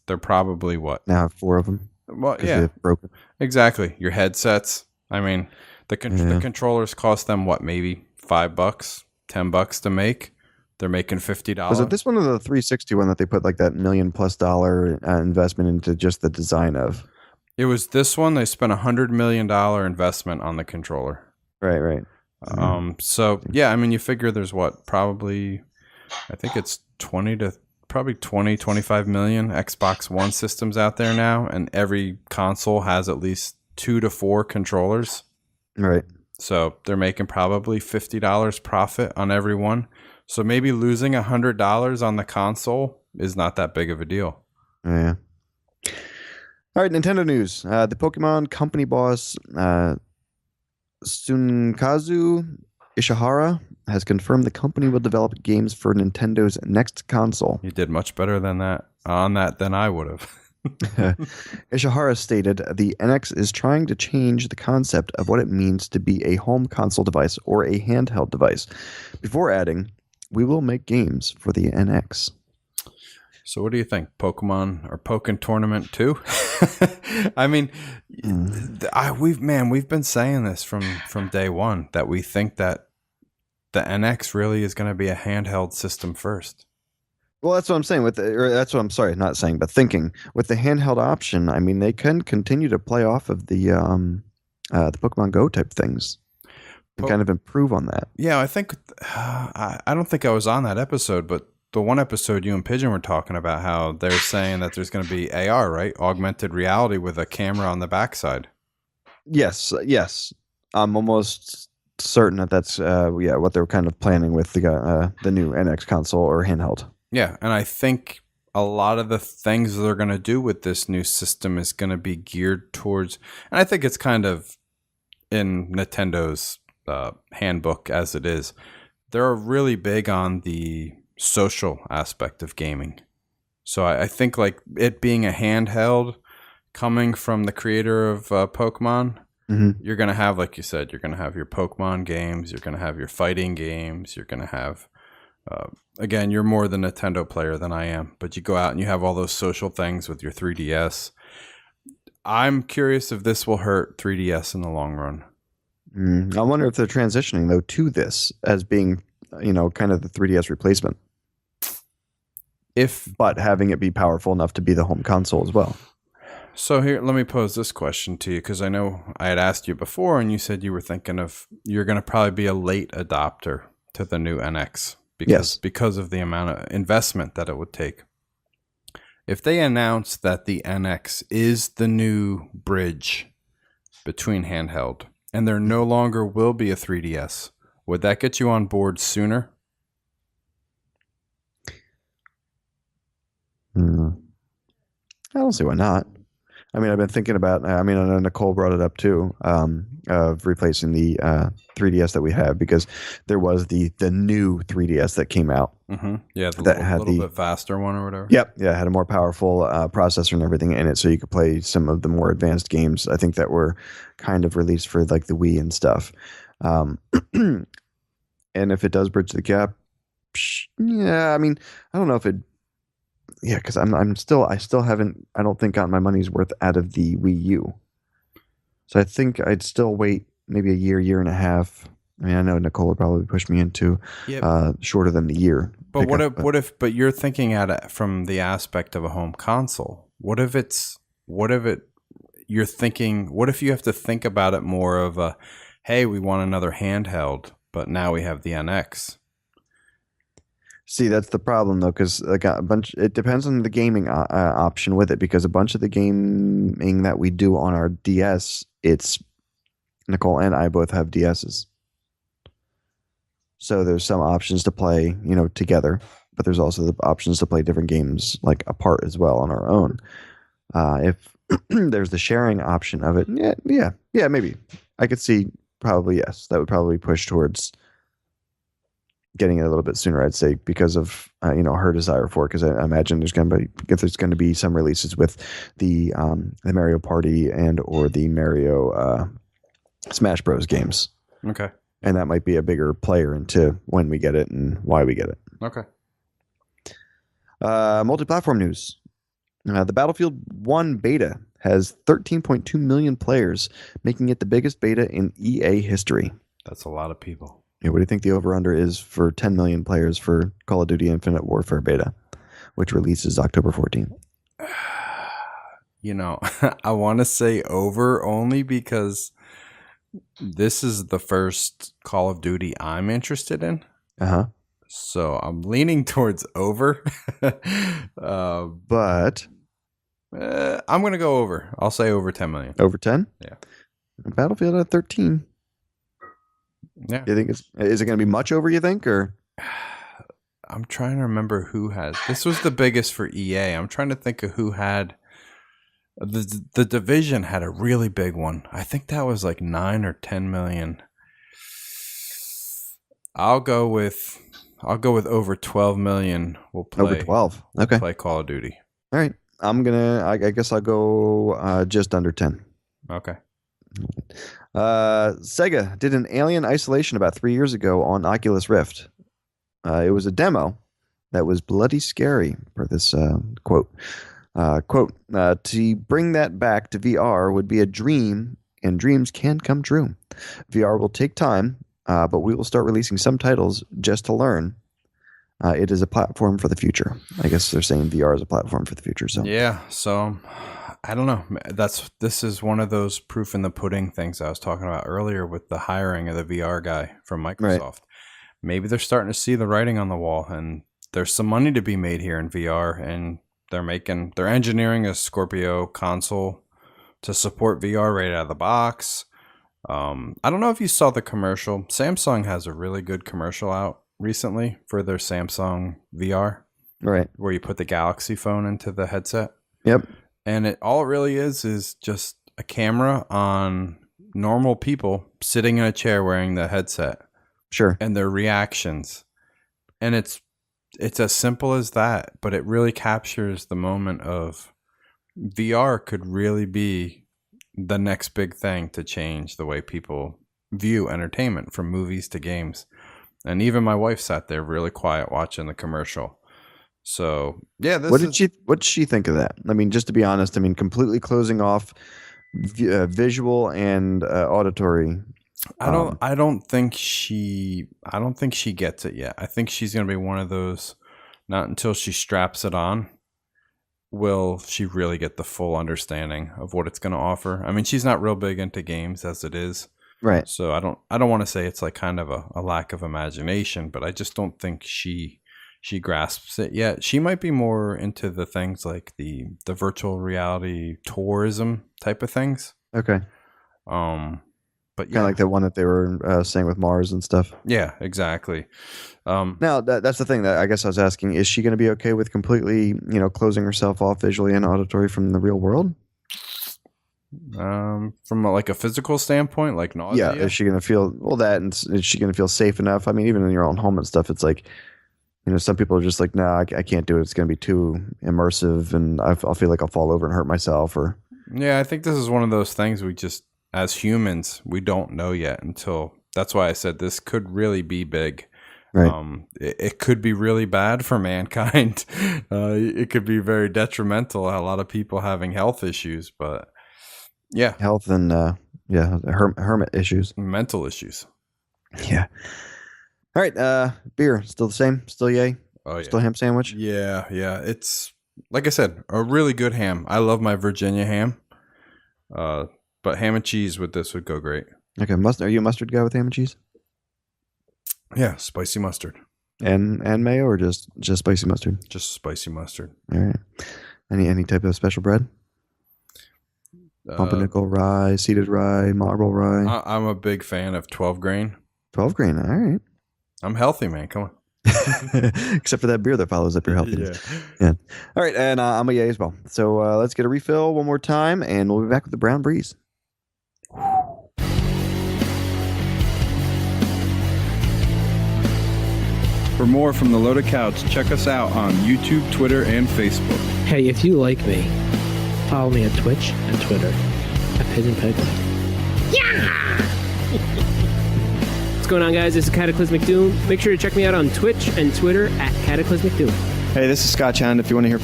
they're probably what? Now I have 4 of them. Well, yeah, they're broken. Exactly. Your headsets. I mean, the controllers cost them what? Maybe $5, $10 to make. They're making $50. Was it this one or the 360 one that they put like that $1 million+ investment into just the design of? It was this one. They spent $100 million investment on the controller. Right. So yeah, I mean, you figure there's probably, I think it's 25 million Xbox One systems out there now, and every console has at least 2 to 4 controllers. Right. So they're making probably $50 profit on every one. So maybe losing $100 on the console is not that big of a deal. Yeah. All right, Nintendo news. The Pokemon company boss, Tsunkazu Ishihara, has confirmed the company will develop games for Nintendo's next console. You did much better than that than I would have. Ishihara stated, the NX is trying to change the concept of what it means to be a home console device or a handheld device, before adding, we will make games for the NX. So what do you think? Pokemon or Pokken Tournament 2? I mean, we've been saying this from day one, that we think that the NX really is going to be a handheld system first. Well, that's what I'm saying thinking with the handheld option. I mean, they can continue to play off of the Pokemon Go type things and kind of improve on that. Yeah, I think I don't think I was on that episode, but the one episode you and Pigeon were talking about how they're saying that there's going to be AR, right? Augmented reality with a camera on the backside. Yes. I'm almost certain that's what they're kind of planning with the new NX console or handheld. Yeah, and I think a lot of the things they're going to do with this new system is going to be geared towards, and I think it's kind of in Nintendo's handbook as it is. They're really big on the social aspect of gaming. So I think like it being a handheld coming from the creator of Pokemon, you're going to have, like you said, you're going to have your Pokemon games, you're going to have your fighting games, you're going to have, again, you're more the Nintendo player than I am, but you go out and you have all those social things with your 3DS. I'm curious if this will hurt 3DS in the long run. I wonder if they're transitioning though to this as being, kind of the 3DS replacement, but having it be powerful enough to be the home console as well. So here, let me pose this question to you, because I know I had asked you before, and you said you were thinking you're going to probably be a late adopter to the new NX because of the amount of investment that it would take. If they announce that the NX is the new bridge between handheld, and there no longer will be a 3DS, would that get you on board sooner? I don't see why not. I mean, I've been thinking about, I know Nicole brought it up too, of replacing the 3DS that we have, because there was the new 3DS that came out. Mm-hmm. Yeah, the that little bit faster one or whatever. Yep. Yeah, it had a more powerful processor and everything in it, so you could play some of the more advanced games, I think, that were kind of released for like the Wii and stuff. And if it does bridge the gap, yeah, I mean, I don't know if it. Yeah, because I still haven't, I don't think, gotten my money's worth out of the Wii U. So I think I'd still wait maybe a year and a half. I mean, I know Nicole would probably push me into shorter than a year. But what if you're thinking at it from the aspect of a home console? What if you have to think about it more of a, hey, we want another handheld, but now we have the NX. See, that's the problem though, because it depends on the gaming option with it, because a bunch of the gaming that we do on our DS, it's Nicole and I both have DSs. So there's some options to play, together, but there's also the options to play different games like apart as well on our own. If there's the sharing option of it, yeah, maybe. I could see probably, yes, that would probably push towards getting it a little bit sooner, I'd say, because of her desire for it. Because I imagine there's going to be some releases with the Mario Party and or the Mario Smash Bros games. Okay, and that might be a bigger player into when we get it and why we get it. Okay. Multi-platform news: the Battlefield 1 beta has 13.2 million players, making it the biggest beta in EA history. That's a lot of people. Yeah, what do you think the over-under is for 10 million players for Call of Duty Infinite Warfare beta, which releases October 14th? I want to say over, only because this is the first Call of Duty I'm interested in. Uh-huh. So I'm leaning towards over. But I'm going to go over. I'll say over 10 million. Over 10? Yeah. Battlefield at 13. Yeah. You think is it going to be much over, you think, or? I'm trying to remember who has. This was the biggest for EA. I'm trying to think of who had. The Division had a really big one. I think that was like 9 or 10 million. I'll go with over 12 million. We'll play over 12. Okay. Play Call of Duty. All right. I guess I'll go just under 10. Okay. Sega did an Alien Isolation about 3 years ago on Oculus Rift. It was a demo that was bloody scary, per this quote. To bring that back to VR would be a dream, and dreams can come true. VR will take time, but we will start releasing some titles just to learn. It is a platform for the future. I guess they're saying VR is a platform for the future. So yeah, so I don't know. This is one of those proof in the pudding things I was talking about earlier with the hiring of the VR guy from Microsoft. Right. Maybe they're starting to see the writing on the wall, and there's some money to be made here in VR, and they're engineering a Scorpio console to support VR right out of the box. I don't know if you saw the commercial. Samsung has a really good commercial out recently for their Samsung VR, right? Where you put the Galaxy phone into the headset. Yep. And all it really is just a camera on normal people sitting in a chair wearing the headset. Sure. And their reactions. And it's as simple as that, but it really captures the moment of VR could really be the next big thing to change the way people view entertainment, from movies to games. And even my wife sat there really quiet watching the commercial. So yeah, what did she think of that? I mean, just to be honest, completely closing off visual and auditory. I don't think she gets it yet. I think she's going to be one of those, not until she straps it on will she really get the full understanding of what it's going to offer. I mean, she's not real big into games as it is. Right. So I don't want to say it's like kind of a lack of imagination, but I just don't think she grasps it yet. She might be more into the things like the virtual reality tourism type of things. Okay. But Kind of like the one that they were saying with Mars and stuff. Yeah, exactly. Now, that's the thing that I guess I was asking. Is she going to be okay with completely, closing herself off visually and auditory from the real world? From like a physical standpoint, like nausea? Yeah, is she going to feel that, and is she going to feel safe enough? I mean, even in your own home and stuff, it's like, some people are just like, nah, I can't do it. It's going to be too immersive, and I'll feel like I'll fall over and hurt myself. Or yeah, I think this is one of those things we just, as humans, we don't know yet until. That's why I said this could really be big. Right. It could be really bad for mankind. It could be very detrimental. A lot of people having health issues, but yeah, health and hermit issues, mental issues. Yeah. All right. Beer still the same. Still yay. Oh yeah. Still ham sandwich. Yeah. It's like I said, a really good ham. I love my Virginia ham. But ham and cheese with this would go great. Okay. Are you a mustard guy with ham and cheese? Yeah, spicy mustard. And mayo, or just spicy mustard? Just spicy mustard. All right. Any type of special bread? Pumpernickel rye, seeded rye, marble rye. I'm a big fan of 12 grain. 12 grain. All right. I'm healthy, man. Come on. Except for that beer that follows up your healthiness. Yeah. All right. And I'm a yay as well. So let's get a refill one more time, and we'll be back with the Brown Breeze. For more from the Loaded Couch, check us out on YouTube, Twitter, and Facebook. Hey, if you like me, follow me on Twitch and Twitter at Pigeon Pegleg. Yeah! What's going on, guys? This is Cataclysmic Doom. Make sure to check me out on Twitch and Twitter at Cataclysmic Doom. Hey, this is Scott Hound. If you want to hear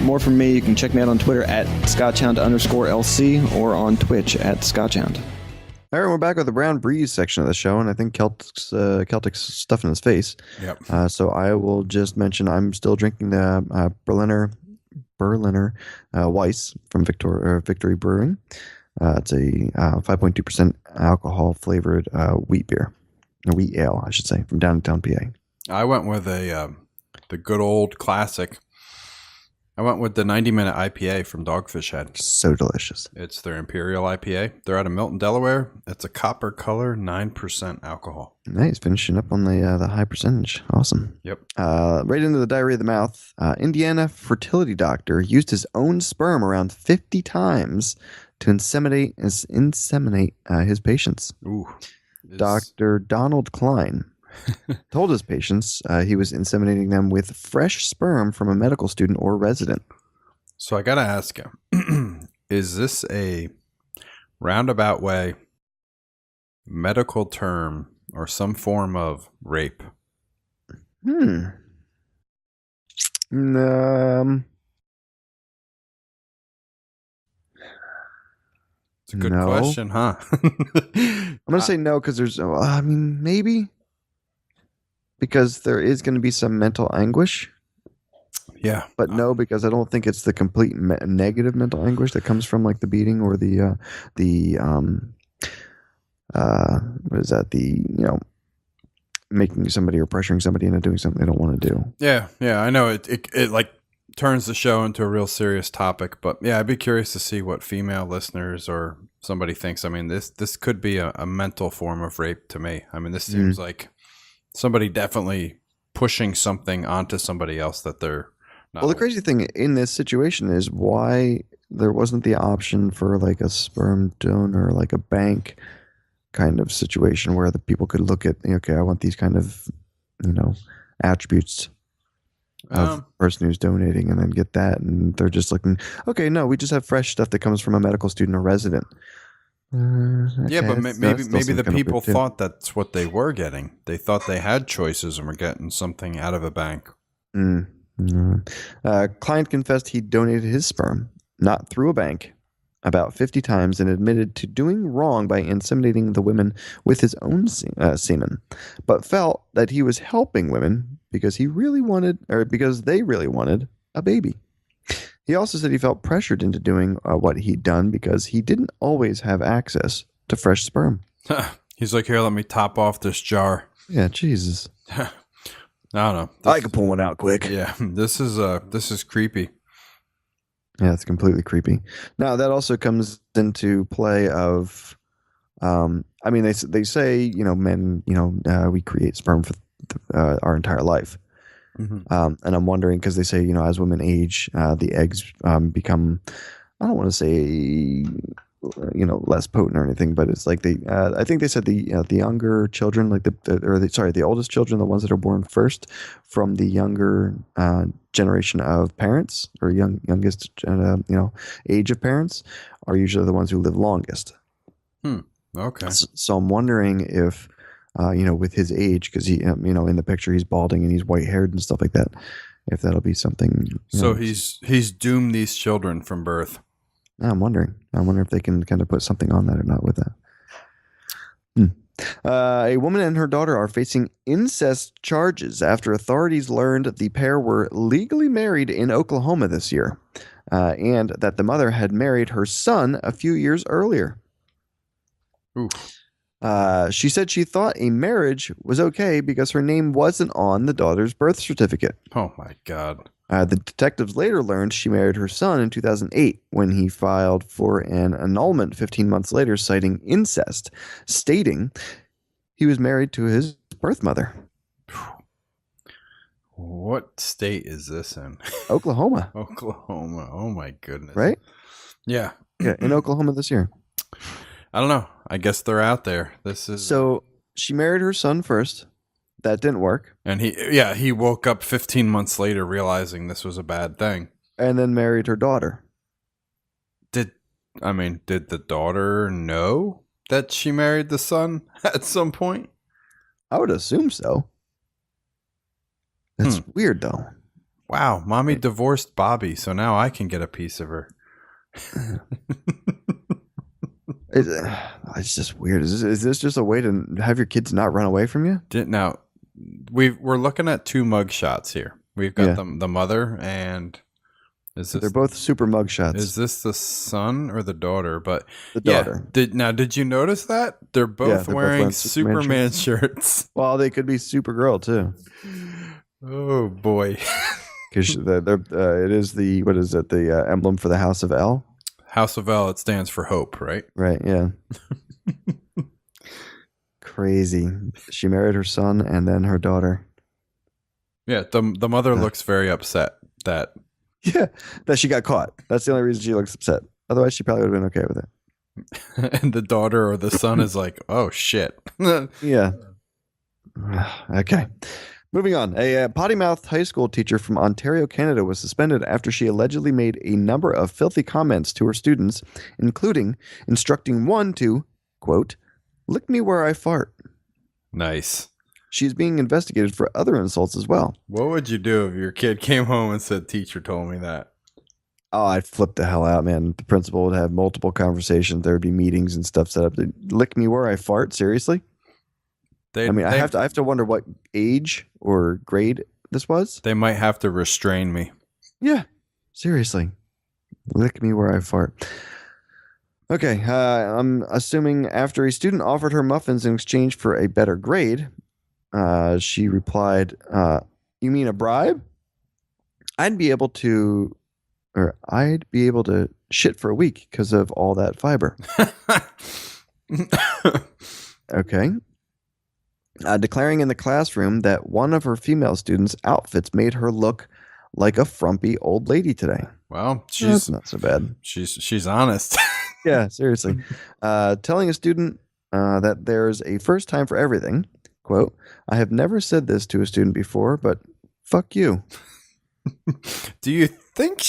more from me, you can check me out on Twitter at ScottHound_LC or on Twitch at ScottHound. All right, we're back with the Brown Breeze section of the show, and I think Celtic's stuffing his face. Yep. So I will just mention I'm still drinking the Berliner Weisse from Victory Brewing. It's a 5.2% alcohol flavored wheat ale, I should say, from downtown PA. I went with the good old classic. I went with the 90-minute IPA from Dogfish Head. So delicious. It's their Imperial IPA. They're out of Milton, Delaware. It's a copper color, 9% alcohol. Nice. Finishing up on the high percentage. Awesome. Yep. Right into the diarrhea of the mouth. Indiana fertility doctor used his own sperm around 50 times to inseminate his patients. Ooh. Dr. Donald Klein told his patients he was inseminating them with fresh sperm from a medical student or resident. So I got to ask you, is this a roundabout way medical term or some form of rape? It's a good question, huh? I'm going to say no because there's, maybe. Because there is going to be some mental anguish. Yeah. But no, because I don't think it's the complete negative mental anguish that comes from like the beating or the what is that? Making somebody or pressuring somebody into doing something they don't want to do. Yeah. I know it like turns the show into a real serious topic, but yeah, I'd be curious to see what female listeners or somebody thinks. I mean, this could be a mental form of rape to me. I mean, this seems like somebody definitely pushing something onto somebody else that they're not. Well, the crazy thing in this situation is why there wasn't the option for like a sperm donor, like a bank kind of situation where the people could look at, okay, I want these kind of, attributes of the person who's donating and then get that. And they're just looking, okay, no, we just have fresh stuff that comes from a medical student or resident. Okay, yeah, but maybe the people thought that's what they were getting. They thought they had choices and were getting something out of a bank. Client confessed he donated his sperm, not through a bank, about 50 times and admitted to doing wrong by inseminating the women with his own semen, but felt that he was helping women because they really wanted a baby. He also said he felt pressured into doing what he'd done because he didn't always have access to fresh sperm. He's like, here, let me top off this jar. Yeah, Jesus. I don't know. I can pull one out quick. Yeah, this is creepy. Yeah, it's completely creepy. Now that also comes into play of, they say men we create sperm for our entire life, and I'm wondering because they say as women age, the eggs become, I don't want to say less potent or anything, but it's like I think they said the younger children, like the oldest children, the ones that are born first from the younger generation of parents or youngest age of parents are usually the ones who live longest. Okay. So I'm wondering if with his age, because he in the picture he's balding and he's white haired and stuff like that, if that'll be something. So he's doomed these children from birth. I'm wondering if they can kind of put something on that or not with that. A woman and her daughter are facing incest charges after authorities learned the pair were legally married in Oklahoma this year, and that the mother had married her son a few years earlier. Ooh. She said she thought a marriage was okay because her name wasn't on the daughter's birth certificate. Oh, my God. The detectives later learned she married her son in 2008 when he filed for an annulment 15 months later, citing incest, stating he was married to his birth mother. What state is this in? Oklahoma. Oklahoma. Oh, my goodness. Right? Yeah. Yeah, in Oklahoma this year. I don't know. I guess they're out there. So she married her son first. That didn't work. And he woke up 15 months later realizing this was a bad thing. And then married her daughter. Did the daughter know that she married the son at some point? I would assume so. It's weird, though. Wow. Mommy divorced Bobby, so now I can get a piece of her. It's just weird. Is this just a way to have your kids not run away from you? Now, we're looking at two mug shots here. We've got the mother, and they're both super mug shots. Is this the son or the daughter? But the daughter. Did you notice that they're both wearing Superman shirts? Well, they could be Supergirl too. Oh boy, because it is the the emblem for the House of L. House of L. It stands for hope, right? Right. Yeah. Crazy. She married her son and then her daughter. Yeah, the mother looks very upset that she got caught. That's the only reason she looks upset. Otherwise, she probably would have been okay with it. And the daughter or the son is like, "Oh shit." Yeah. Okay. Moving on. A Potty-Mouth high school teacher from Ontario, Canada was suspended after she allegedly made a number of filthy comments to her students, including instructing one to, quote, "lick me where I fart." Nice. She's being investigated for other insults as well. What would you do if your kid came home and said, "Teacher told me that"? Oh, I'd flip the hell out, man. The principal would have multiple conversations. There would be meetings and stuff set up. Lick me where I fart? Seriously? I have to wonder what age or grade this was. They might have to restrain me. Yeah. Seriously. Lick me where I fart. Okay, I'm assuming after a student offered her muffins in exchange for a better grade, she replied, "You mean a bribe? I'd be able to shit for a week because of all that fiber." Okay. Declaring in the classroom that one of her female students' outfits made her look like a frumpy old lady today. Well, that's not so bad. She's honest. Yeah, seriously. Telling a student that there's a first time for everything. Quote, "I have never said this to a student before, but fuck you." Do you think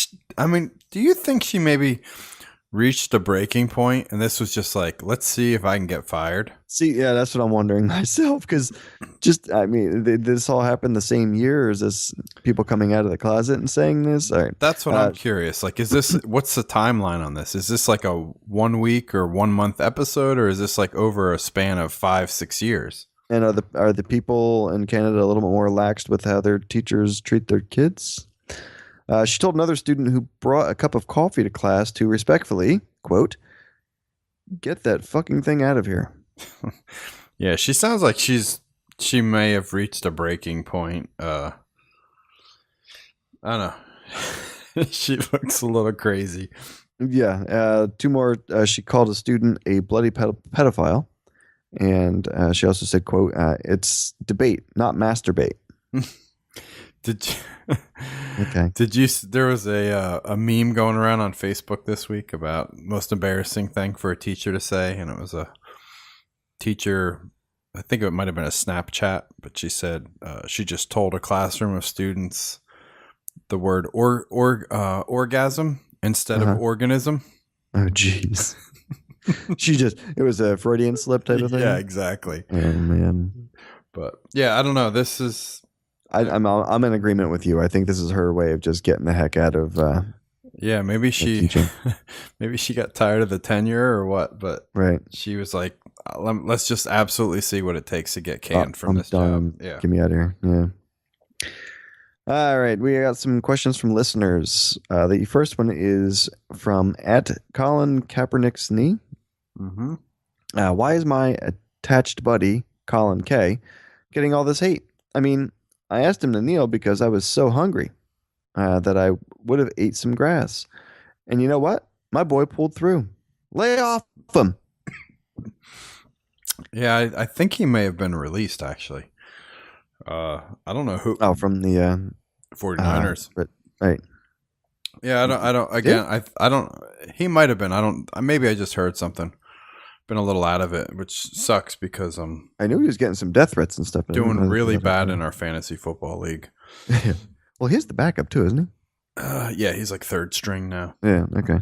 she maybe reached a breaking point, and this was just like, let's see if I can get fired. See, yeah, that's what I'm wondering myself. Because I mean, did this all happen the same year, or is this people coming out of the closet and saying this? All right. That's what I'm curious. Like, is this, what's the timeline on this? Is this like a 1 week or 1 month episode, or is this like over a span of 5-6 years? And are the people in Canada a little bit more relaxed with how their teachers treat their kids? She told another student who brought a cup of coffee to class to respectfully, quote, "Get that fucking thing out of here." Yeah, she sounds like she may have reached a breaking point. I don't know. She looks a little crazy. Yeah. Two more. She called a student a bloody pedophile. And she also said, quote, "It's debate, not masturbate." Did you? Okay. Did you? There was a meme going around on Facebook this week about most embarrassing thing for a teacher to say, and it was a teacher. I think it might have been a Snapchat, but she said she just told a classroom of students the word orgasm instead of organism. Oh, jeez. It was a Freudian slip type of thing. Yeah, exactly. Oh man. But yeah, I don't know. This is. I'm in agreement with you. I think this is her way of just getting the heck out of. Yeah, maybe she got tired of the tenure or what, but right. She was like, let's just absolutely see what it takes to get canned from this job. Yeah. Get me out of here. Yeah. All right. We got some questions from listeners. The first one is from @Colin Kaepernick's knee. Mm-hmm. Why is my attached buddy, Colin K, getting all this hate? I mean, I asked him to kneel because I was so hungry that I would have ate some grass. And you know what? My boy pulled through. Lay off him. Yeah, I think he may have been released, actually. I don't know who. Oh, from the 49ers. But right. Yeah, I don't. Again, I don't. He might have been. I don't. Maybe I just heard something. Been a little out of it, which sucks because I knew he was getting some death threats and stuff. Doing really bad in our fantasy football league. Well, he's the backup too, isn't he? Yeah, he's like third string now. Yeah. Okay.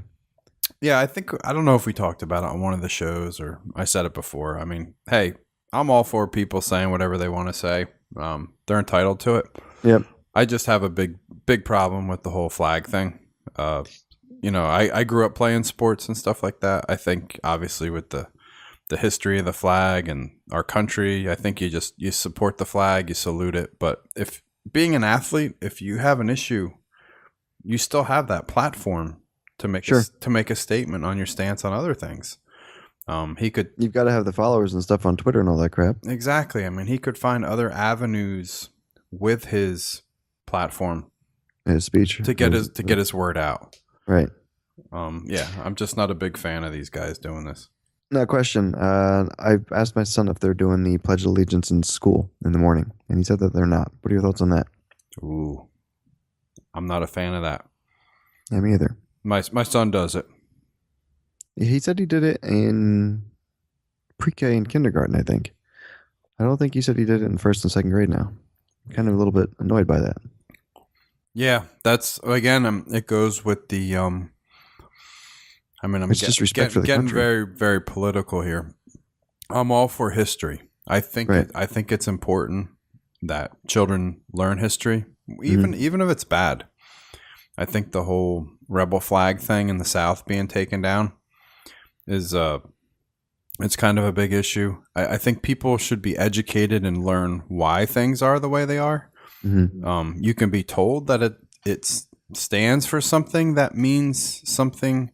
Yeah, I don't know if we talked about it on one of the shows or I said it before. I mean, hey, I'm all for people saying whatever they want to say. They're entitled to it. Yep. I just have a big problem with the whole flag thing. I grew up playing sports and stuff like that. I think obviously with the history of the flag and our country, I think you support the flag, you salute it. But if being an athlete, if you have an issue, you still have that platform to make to make a statement on your stance on other things. You've got to have the followers and stuff on Twitter and all that crap. Exactly. I mean, he could find other avenues with his platform, his speech to get his word out. Right. Yeah, I'm just not a big fan of these guys doing this. No question. I asked my son if they're doing the Pledge of Allegiance in school in the morning, and he said that they're not. What are your thoughts on that? Ooh, I'm not a fan of that. Yeah, me either. My son does it. He said he did it in pre-K and kindergarten, I think. I don't think he said he did it in first and second grade now. Kind of a little bit annoyed by that. Yeah, that's, again, it goes with the, I'm just respect for the getting country. very, very political here. I'm all for history. I think it's important that children learn history, even if it's bad. I think the whole rebel flag thing in the South being taken down is it's kind of a big issue. I think people should be educated and learn why things are the way they are. Mm-hmm. You can be told that it stands for something that means something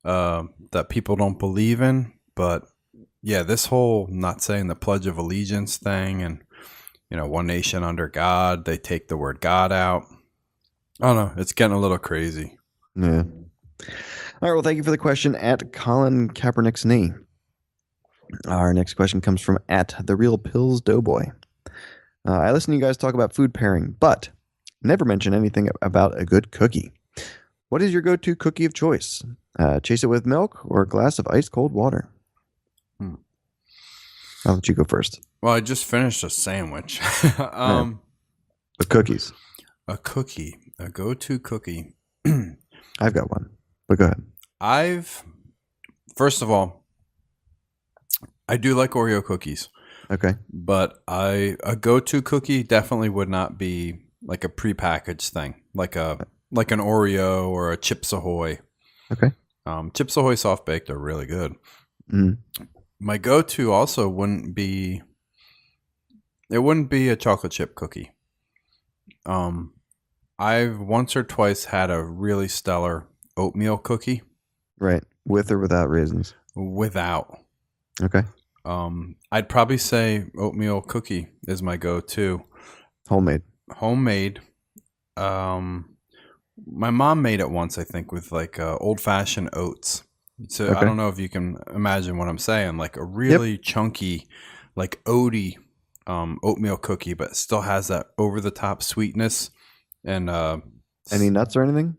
that people don't believe in. But yeah, this whole not saying the Pledge of Allegiance thing and, one nation under God, they take the word God out. I don't know. It's getting a little crazy. Yeah. All right. Well, thank you for the question @Colin Kaepernick's knee. Our next question comes from @TheRealPillsDoughboy. I listen to you guys talk about food pairing, but never mention anything about a good cookie. What is your go-to cookie of choice? Chase it with milk or a glass of ice cold water? I'll let you go first. Well, I just finished a sandwich. With cookies. A cookie, a go-to cookie. I've got one, but go ahead. First of all, I do like Oreo cookies, Okay. but a go-to cookie definitely would not be like a prepackaged thing, like an Oreo or a Chips Ahoy. Okay. Chips Ahoy soft baked are really good. Mm. My go-to also wouldn't be a chocolate chip cookie. I've once or twice had a really stellar oatmeal cookie Right. With or without raisins. without. Okay. I'd probably say oatmeal cookie is my go-to. Homemade. Homemade. My mom made it once, I think, with like old-fashioned oats. So I Okay. don't know if you can imagine what I'm saying, like a really chunky, like oaty oatmeal cookie, but still has that over-the-top sweetness. And Any nuts or anything?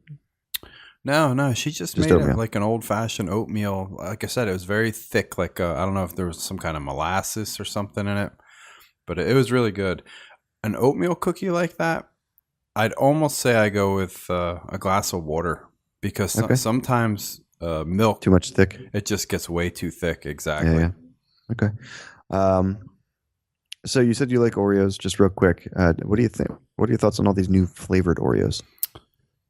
no, she just made oatmeal. it like an old-fashioned oatmeal. Like I said, it was very thick. Like I don't know if there was some kind of molasses or something in it, but it was really good. An oatmeal cookie like that, I'd almost say I go with a glass of water because Okay. sometimes milk, Too much thick. it just gets way too thick. Exactly. Yeah. Okay. So you said you like Oreos. Just real quick, what do you think? What are your thoughts on all these new flavored Oreos?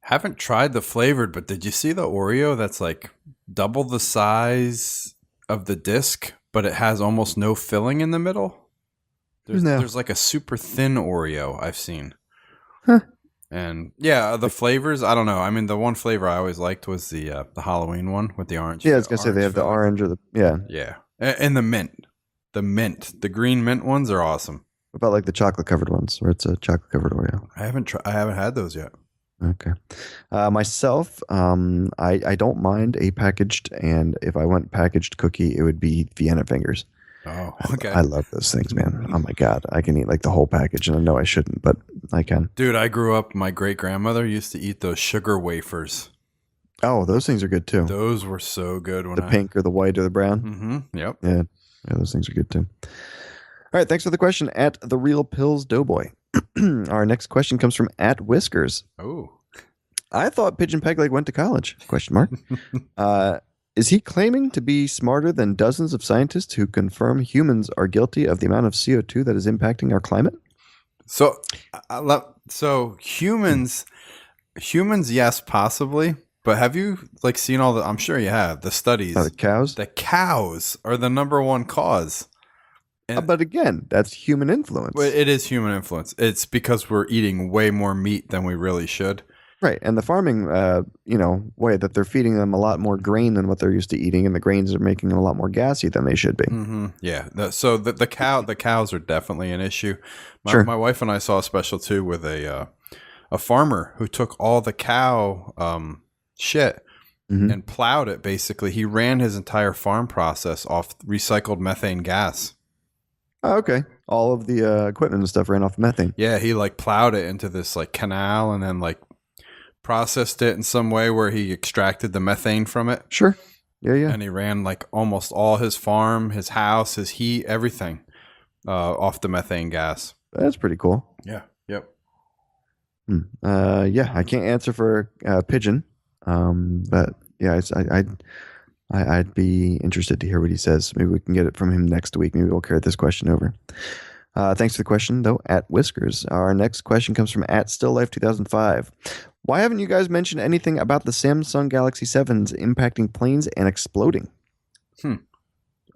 Haven't tried the flavored, but did you see the Oreo that's like double the size of the disc, but it has almost no filling in the middle? No. There's like a super thin Oreo I've seen. Huh. And yeah, the flavors, I don't know. I mean, the one flavor I always liked was the Halloween one with the orange. Yeah, I was gonna say they have the filling. orange or the Yeah. And the mint. The green mint ones are awesome. What about like the chocolate covered ones, where it's a chocolate covered Oreo? I haven't had those yet. Okay. Myself, I don't mind a packaged, and if I went packaged cookie, it would be Vienna fingers. Oh, okay. I love those things, man. Oh my god, I can eat like the whole package, and I know I shouldn't, but I can. Dude, I grew up, my great grandmother used to eat those sugar wafers. Oh, those things are good too. Those were so good when The pink or the white or the brown. Mm-hmm. Yep. Yeah, those things are good too. All right, thanks for the question at the Real Pills Doughboy. Our next question comes from at Whiskers. Oh. I thought Pigeon Pegleg went to college? Question mark. Is he claiming to be smarter than dozens of scientists who confirm humans are guilty of the amount of CO2 that is impacting our climate? So, humans, yes, possibly. But have you like seen all the? I'm sure you have the studies. The cows? The cows are the number one cause. And But again, that's human influence. it is human influence. It's because we're eating way more meat than we really should. Right. And the farming, way that they're feeding them a lot more grain than what they're used to eating, and the grains are making them a lot more gassy than they should be. Mm-hmm. Yeah. The cows are definitely an issue. Sure. My wife and I saw a special too with a farmer who took all the cow shit Mhm. and plowed it. Basically, he ran his entire farm process off recycled methane gas. Oh, okay. All of the equipment and stuff ran off methane. Yeah, he like plowed it into this like canal and then like processed it in some way where he extracted the methane from it. Sure. Yeah. And he ran like almost all his farm, his house, his heat, everything off the methane gas. That's pretty cool. Yeah. Yep. I can't answer for Pigeon, but yeah, I'd be interested to hear what he says. Maybe we can get it from him next week. Maybe we'll carry this question over. Thanks for the question, though, at Whiskers. Our next question comes from at StillLife2005. Why haven't you guys mentioned anything about the Samsung Galaxy 7s impacting planes and exploding?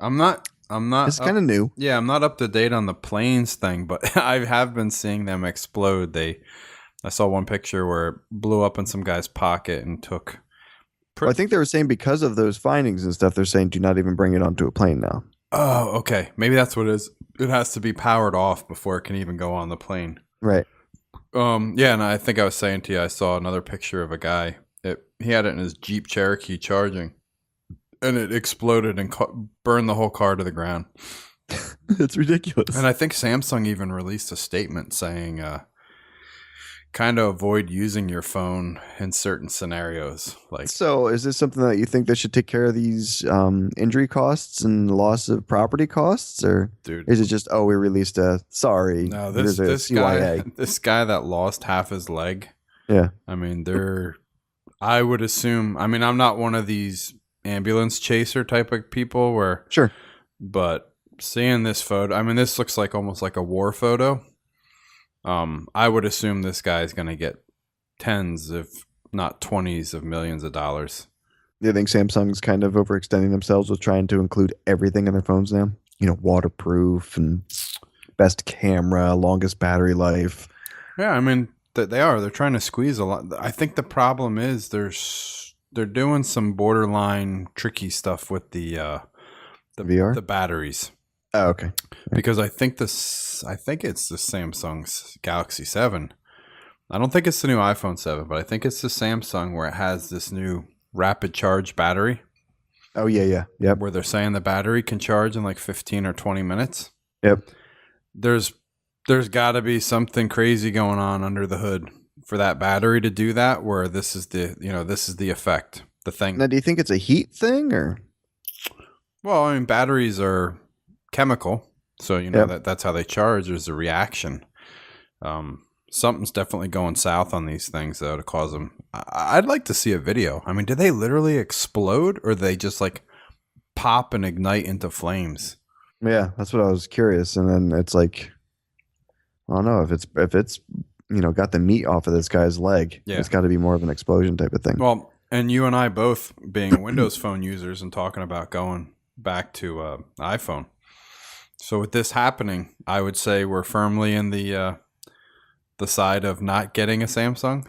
I'm not. It's kind of new. Yeah, I'm not up to date on the planes thing, but I have been seeing them explode. I saw one picture where it blew up in some guy's pocket and took. Well, I think they were saying because of those findings and stuff, they're saying do not even bring it onto a plane now. Oh, okay. Maybe that's what it is. It has to be powered off before it can even go on the plane. Right. Yeah, and I think I was saying to you, I saw another picture of a guy. He had it in his Jeep Cherokee charging, and it exploded and burned the whole car to the ground. It's ridiculous. And I think Samsung even released a statement saying, kind of avoid using your phone in certain scenarios. Like, so is this something that you think they should take care of these injury costs and loss of property costs, or dude, is it just, we released sorry? no, there's a this CYA. guy that lost half his leg. Yeah. I mean, I would assume. I mean, I'm not one of these ambulance chaser type of people where. Sure. But seeing this photo, I mean, this looks like almost like a war photo. I would assume this guy is going to get tens, if not 20s of millions of dollars. Do you think Samsung's kind of overextending themselves with trying to include everything in their phones now? You know, waterproof and best camera, longest battery life. Yeah, I mean, they are. They're trying to squeeze a lot. I think the problem is they're doing some borderline tricky stuff with the VR? the batteries. Oh, okay. Because I think it's the Samsung's Galaxy 7. I don't think it's the new iPhone 7, but I think it's the Samsung where it has this new rapid charge battery. Oh, yeah. Yep. Where they're saying the battery can charge in like 15 or 20 minutes. Yep. There's got to be something crazy going on under the hood for that battery to do that, where this is the effect, the thing. Now, do you think it's a heat thing or? Well, I mean, batteries are chemical, so that's how they charge. There's a reaction. Something's definitely going south on these things, though, to cause them. I'd like to see a video. I mean, do they literally explode, or do they just like pop and ignite into flames? Yeah, that's what I was curious. And then it's like, I don't know if it's got the meat off of this guy's leg. Yeah. It's got to be more of an explosion type of thing. Well, and you and I both being Windows Phone users and talking about going back to iPhone. So with this happening, I would say we're firmly in the side of not getting a Samsung.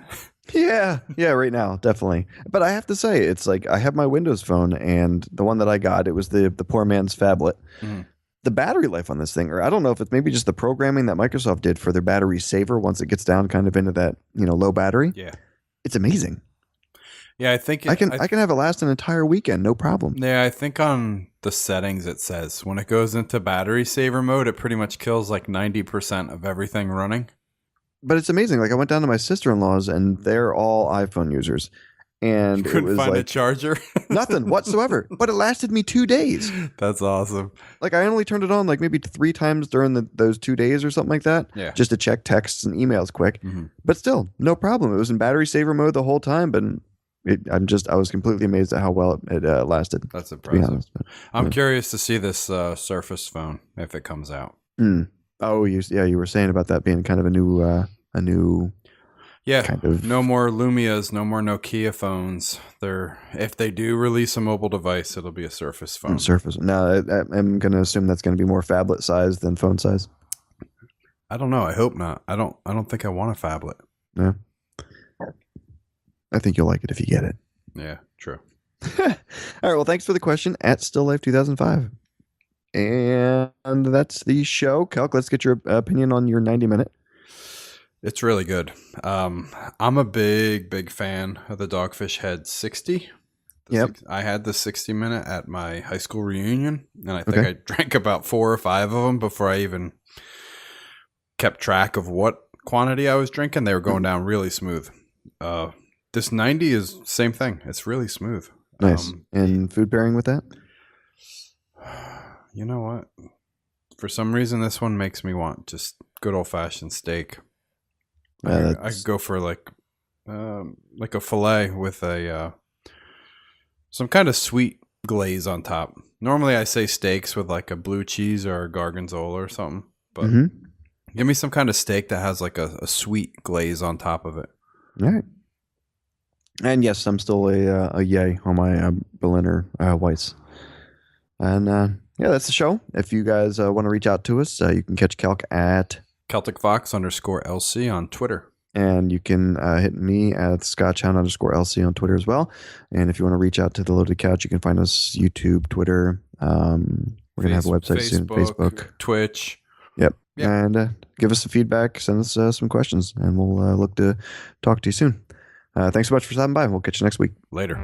Yeah, right now, definitely. But I have to say, it's like I have my Windows Phone, and the one that I got, it was the poor man's phablet. Mm-hmm. The battery life on this thing, or I don't know if it's maybe just the programming that Microsoft did for their battery saver once it gets down kind of into that low battery. Yeah, it's amazing. Yeah, I think I can have it last an entire weekend, no problem. Yeah, I think on the settings it says when it goes into battery saver mode, it pretty much kills like 90% of everything running. But it's amazing. Like I went down to my sister-in-law's, and they're all iPhone users, and you couldn't it was find like a charger, nothing whatsoever. But it lasted me 2 days. That's awesome. Like I only turned it on like maybe 3 times during those 2 days or something like that. Yeah, just to check texts and emails quick. Mm-hmm. But still, no problem. It was in battery saver mode the whole time, but. I was completely amazed at how well it lasted. That's impressive. I'm curious to see this Surface phone if it comes out. Oh, you were saying about that being kind of a new. Yeah, kind of. No more Lumias, no more Nokia phones. If they do release a mobile device, it'll be a Surface phone. Surface. No, I'm going to assume that's going to be more phablet size than phone size. I don't know. I hope not. I don't think I want a phablet. Yeah. I think you'll like it if you get it. Yeah, true. All right. Well, thanks for the question at Still Life 2005. And that's the show. Celk, let's get your opinion on your 90-minute. It's really good. I'm a big fan of the Dogfish Head 60. I had the 60-minute at my high school reunion, and I think I drank about 4 or 5 of them before I even kept track of what quantity I was drinking. They were going down really smooth. This 90 is same thing. It's really smooth. Nice. And food pairing with that? You know what? For some reason, this one makes me want just good old-fashioned steak. I could go for like a fillet with some kind of sweet glaze on top. Normally, I say steaks with like a blue cheese or a gorgonzola or something. But give me some kind of steak that has like a sweet glaze on top of it. All right. And yes, I'm still a yay on my Berliner Weisse. And that's the show. If you guys want to reach out to us, you can catch Celk at CelticFox_LC on Twitter. And you can hit me at ScottHound_LC on Twitter as well. And if you want to reach out to the Loaded Couch, you can find us YouTube, Twitter. We're going to have a website soon. Facebook, Twitch. Yep. And give us some feedback. Send us some questions. And we'll look to talk to you soon. Thanks so much for stopping by. We'll catch you next week. Later.